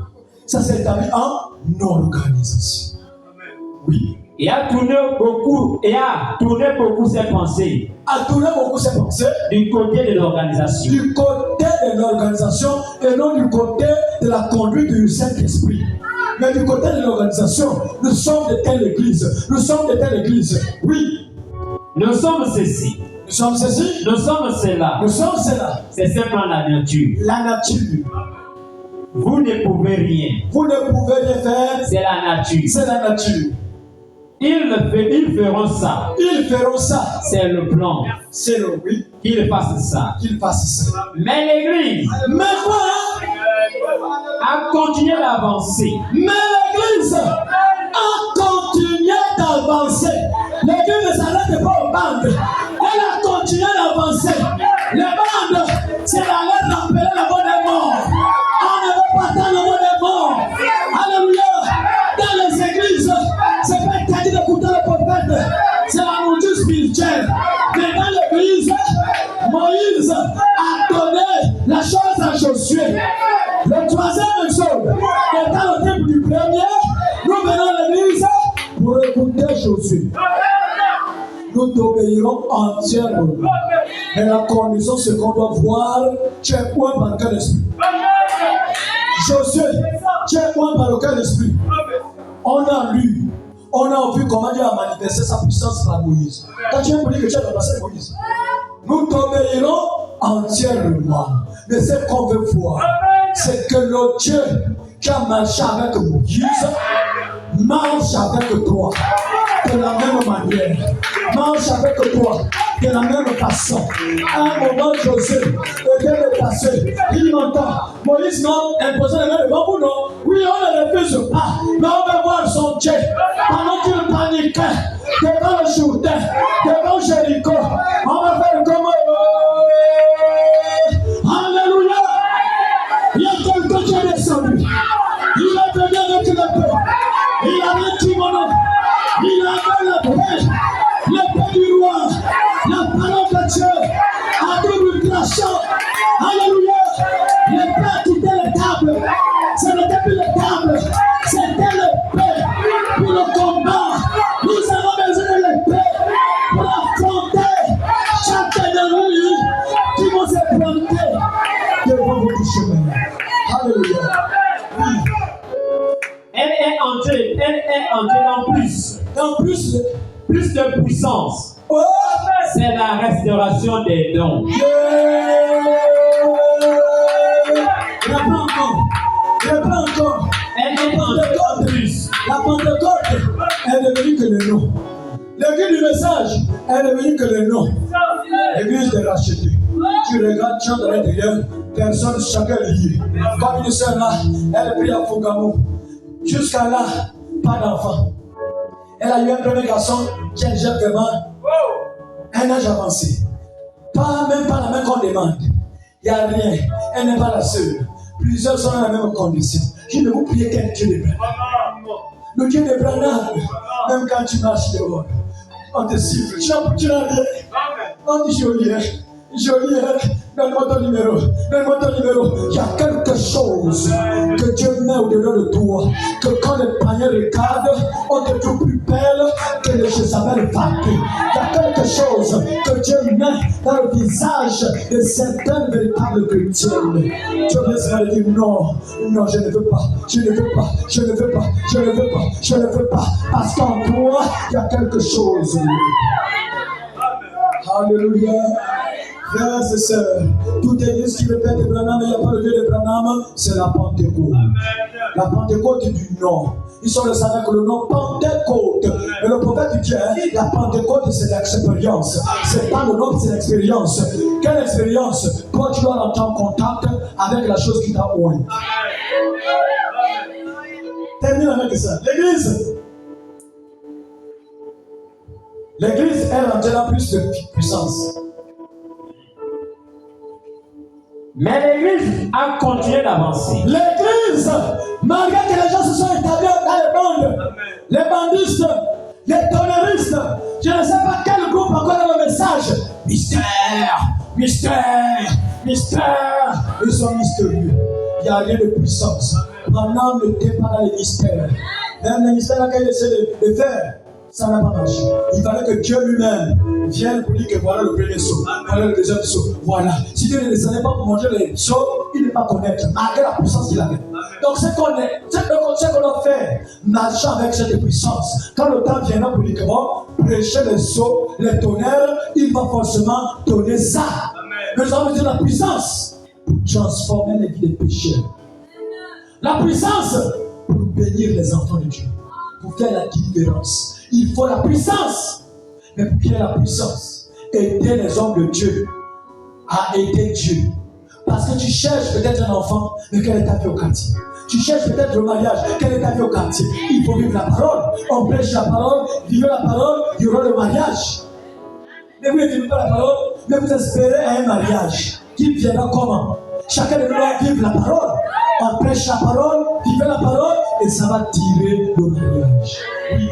Ça s'est établi en organisation. Amen. Oui. Et a tourné beaucoup ses pensées. A tourné beaucoup ses pensées. Du côté de l'organisation. Du côté de l'organisation et non du côté de la conduite du Saint-Esprit. Mais du côté de l'organisation, nous sommes de telle église. Nous sommes de telle église. Oui. Nous sommes ceci. Nous sommes ceci. Nous sommes cela. Nous sommes cela. C'est simplement la nature. La nature. Vous ne pouvez rien. Vous ne pouvez rien faire. C'est la nature. C'est la nature. Ils feront ça. Ils feront ça. C'est le plan. C'est le oui. Qu'ils fassent ça. Qu'ils fassent ça. Mais l'église. Mais quoi? a continué d'avancer. Mais l'Église a continué d'avancer. L'Église ne s'arrête pas aux bandes. Elle a continué d'avancer. Les bandes, c'est d'aller rappeler la voix des morts. On ne veut pas attendre la voix des morts. Alléluia. Dans les églises, c'est pas interdit d'écouter le prophète. C'est la nourriture spirituelle. Mais dans l'église, Moïse a donné la chose à Josué. Le troisième exode, étant le temple du premier, nous venons à l'église pour écouter Josué. Nous t'obéirons entièrement. Mais la condition, c'est qu'on doit voir, tu es point par quel esprit. Josué, tu es point par quel esprit. On a lu, on a vu comment Dieu a manifesté sa puissance par Moïse. Quand tu viens pour dire que tu as remplacé Moïse, nous t'obéirons entièrement. Mais ce qu'on veut voir, c'est que le Dieu qui a marché avec Moïse marche avec toi de la même manière, marche avec toi de la même façon. À un moment, José était déplacé. Il m'entend. Moïse m'a imposé les mains devant vous, non? Oui, on ne refuse pas. Mais on va voir son Dieu. Pendant qu'il paniquait devant le Jourdain, devant Jéricho, on va faire comme Alléluia. Il y a quelqu'un qui est descendu. Il est venu avec l'épée. Il a mis mon nom. Il a mis l'épée du roi. La parole de Dieu a double tranchant. Alléluia. L'épée a quitté les tables. Ce n'était plus les tables. C'était l'épée pour le combat. Nous avons besoin de l'épée pour affronter chaque ennemi qui vont se planter devant votre chemin. Alléluia. Oui. Elle est entrée dans plus. En plus de puissance. Oh, c'est la restauration des dons. Reprends encore. Elle est entrée en plus. La Pentecôte est devenue que le nom. L'église du message est devenue que le nom. L'église des rachetés. Tu regardes, tu entres à l'intérieur, personne, chacun lié. Comme une sœur là, elle prie à Fougamou. Jusqu'à là, pas d'enfant. Elle a eu un premier garçon qui a déjà vraiment un âge avancé. Même pas la même qu'on demande. Il n'y a rien. Elle n'est pas la seule. Plusieurs sont dans la même condition. Je ne vous prie qu'un Dieu de Branham. Le Dieu de Branham, même quand tu marches dehors, on te siffle. Tu n'as rien. On dit joli, donne-moi ton numéro. Il y a quelque chose que Dieu met au-delà de toi. Que quand les païens regardent, on te trouve plus belle que les Jézabel vagues. Il y a quelque chose que Dieu met dans le visage de certaines véritables chrétiennes. Dieu vient dire non, je ne veux pas. Parce qu'en toi, il y a quelque chose. Alléluia. Frères et sœurs, toute église qui répète Branham, il n'y a pas le Dieu de Branham, c'est la Pentecôte. La Pentecôte du nom. Ils sont le savent que le nom Pentecôte. Mais le prophète dit, la Pentecôte c'est l'expérience. C'est pas le nom, c'est l'expérience. Quelle expérience? Toi tu dois entrer en contact avec la chose qui t'a oint. Termine avec ça. L'église, elle en a plus de puissance. Mais l'église a continué d'avancer. L'église, malgré que les gens se sont établis dans les bandes, les bandistes, les tonneristes, je ne sais pas quel groupe encore dans le message. Mystère. Ils sont mystérieux. Il n'y a rien de puissance. Maintenant, ne t'es pas dans les mystères. Même les mystères qu'il essaie de faire, ça n'a pas marché. Il fallait que Dieu lui-même vienne pour dire que voilà le premier saut, voilà le deuxième saut, voilà. Si Dieu ne descendait pas pour manger les sauts, il ne va pas connaître, malgré la puissance qu'il avait. Donc ce qu'on a fait, marchant avec cette puissance, quand le temps viendra pour dire que bon, prêcher les sauts, les tonnerres, il va forcément donner ça. Mais nous avons besoin de la puissance pour transformer les vies des pécheurs. La puissance pour bénir les enfants de Dieu, pour faire la différence. Il faut la puissance. Mais pour qu'il y ait la puissance, aider les hommes de Dieu à aider Dieu. Parce que tu cherches peut-être un enfant, mais quelle est ta vie au quartier? Tu cherches peut-être le mariage, quelle est ta vie au quartier? Il faut vivre la parole. On prêche la parole, vivez la parole, il y aura le mariage. Mais vous ne vivez pas la parole, mais vous espérez un mariage. Qui viendra comment? Chacun de nous doit vivre la parole. On prêche la parole, vivez la parole, et ça va tirer le mariage. Oui.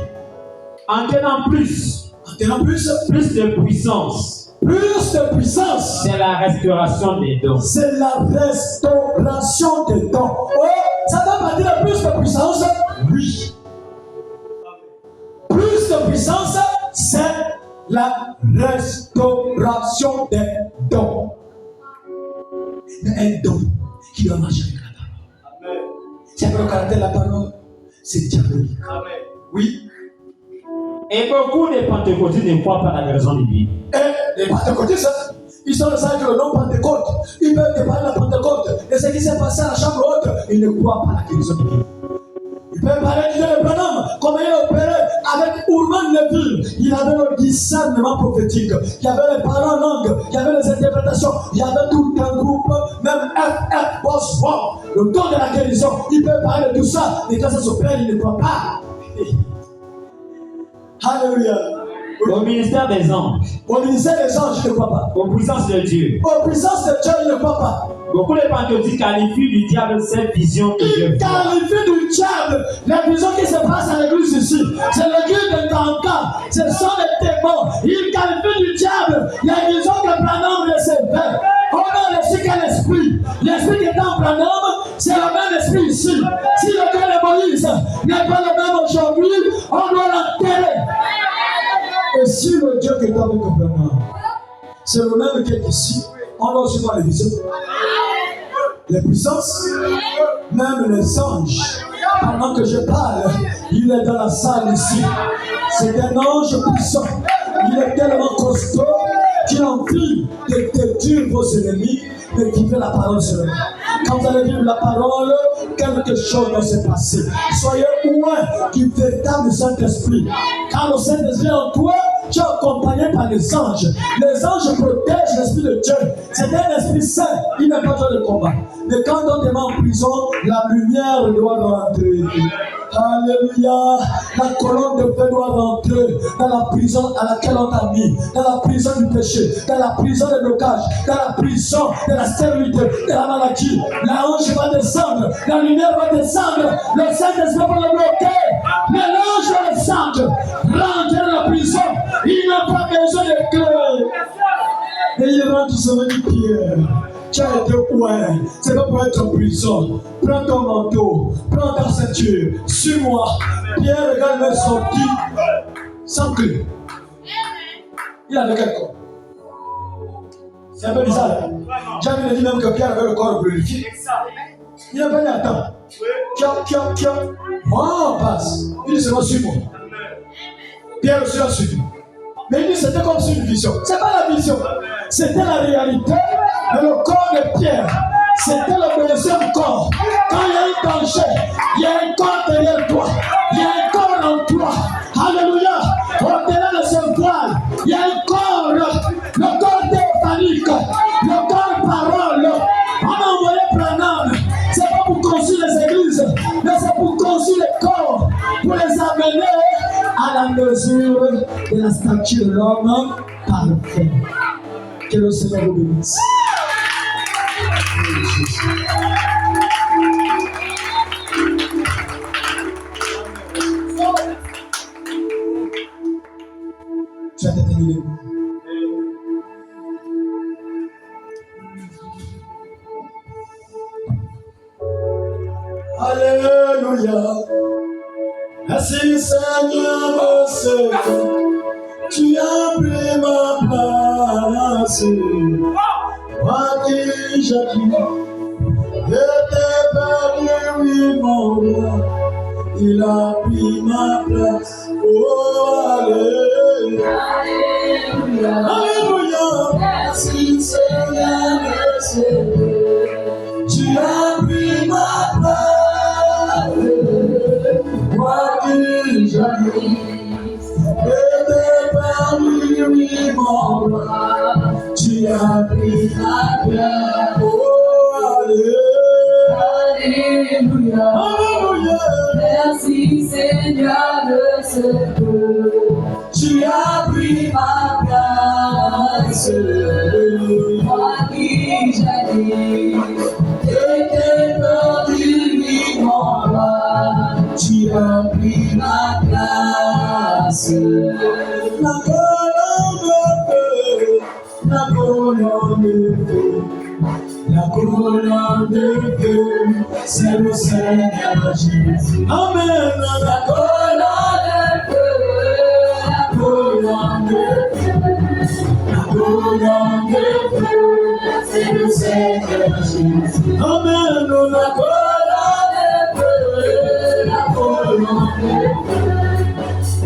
En tenant plus de puissance. Plus de puissance. C'est la restauration des dons. C'est la restauration des dons. Oh, ça doit pas dire plus de puissance? Oui. Plus de puissance, c'est la restauration des dons. Mais un don qui doit marcher avec la parole. C'est le caractère de la parole, c'est diabolique. Oui. Et beaucoup de pentecôtistes ne croient pas à la raison divine. Et les pentecôtistes, ils sont les avec le nom Pentecôte. Ils peuvent te parler de la Pentecôte. Et ce qui s'est passé à la chambre haute, ils ne croient pas à la guérison divine. Ils peuvent parler du Dieu de Branham, comment il opérait avec Urban Neville. Il avait le discernement prophétique. Il y avait les paroles en langue, il y avait les interprétations, il y avait tout un groupe, même FF Boswell, le don de la guérison. Ils peuvent parler de tout ça, et quand ça s'opère, ils ne croient pas. Alléluia. Au ministère des anges. Au ministère des anges, je ne crois pas. Aux puissances de Dieu. Aux puissances de Dieu, je ne crois pas. Beaucoup de pentecôtistes qualifient du diable cette vision que Dieu Ils qualifient du diable la vision qui se passe à l'église ici. C'est l'église de Cancan. Ce sont les démons. Ils qualifient du diable la vision que Branham recevait. On a reçu quel esprit? L'esprit qui est en Branham, c'est le même esprit ici. Si le Dieu de Moïse n'est pas le même aujourd'hui, on doit l'enterrer. Et si le Dieu qui est avec Branham, c'est le même qui est ici, on doit aussi voir les visions. Les puissances, même les anges. Pendant que je parle, il est dans la salle ici. C'est un ange puissant. Il est tellement costaud qu'il a envie de détruire vos ennemis, de vivre la parole seulement. Quand vous allez vivre la parole, quelque chose va se passer. Soyez loin du véritable Saint-Esprit. Quand le Saint-Esprit est en toi, tu es accompagné par les anges. Les anges protègent l'Esprit de Dieu. C'est un esprit saint. Il n'a pas besoin de combat. Mais quand on est en prison, la lumière doit rentrer. Alléluia. La colonne de feu doit rentrer dans la prison à laquelle on t'a mis. Dans la prison du péché. Dans la prison des blocages. Dans la prison de la stérilité, de la maladie. La hanche va descendre. La lumière va descendre. Le Saint-Esprit va le bloquer. Mais l'ange va descendre. Rentre dans la prison. Il n'a pas besoin de clé. Et il rentre sur le Pierre. Tu as été ouais. C'est pas pour être en prison. Prends ton manteau. Prends ta ceinture. Suis-moi. Pierre regarde le sorti. Sans clé. Il avait quel corps? C'est un peu bizarre. J'avais dit même que Pierre avait le corps glorifié. Il n'a pas dit attends. Tiens. Oh, passe. Il dit c'est moi, suis-moi. Pierre aussi a suivi. Mais il dit c'était comme une vision. C'est pas la vision. C'était la réalité. Mais le corps de Pierre, c'était le deuxième corps. Quand il y a un danger, il y a un corps derrière toi. Il y a un corps en toi. Alléluia. Au-delà de ce voile, il y a un corps. Le corps théophanique. Le corps parole. On a envoyé Branham. C'est pas pour construire les églises, mais c'est pour construire les corps. Pour les amener à la mesure de la stature de l'homme parfait. Que le Seigneur vous bénisse. Tu as détenu les mots. Alléluia. Merci Seigneur, merci. Tu as pris ma place. Moi qui j'ai dit, j'étais perdu, oui mon roi. Il a pris ma place. Oh, alléluia. Alléluia. Merci Seigneur, merci. Tu as pris ma place. Moi qui j'ai dit, j'étais perdu, oui mon roi. Tu as pris ma place. Oh, Alléluia. Merci Seigneur de ce que tu as pris ma place. Moi qui jadis étais perdu vivant roi, tu as pris ma place. La colonne de feu, la colonne de feu, la colonne de feu, c'est le Seigneur Jésus. Amen. La colonne de feu, la colonne de feu, la colonne de feu, c'est le Seigneur Jésus. Amen. La colonne de feu, la colonne de feu,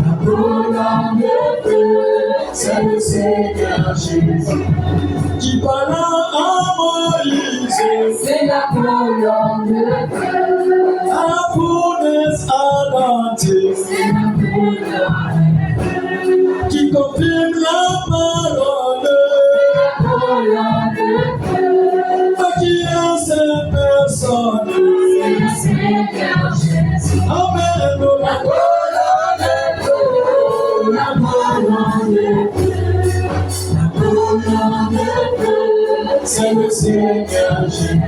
la colonne de feu, c'est le Seigneur Jésus. Qui parla à Moïse, C'est la colonne de feu, la fournaise ardente, c'est la colonne de feu, qui confirme la parole, la colonne de feu, qui enseigne personne. c'est le Seigneur Jésus. Amen. La colonne de feu, la colonne de feu, la colonne de feu, c'est le Seigneur Jésus.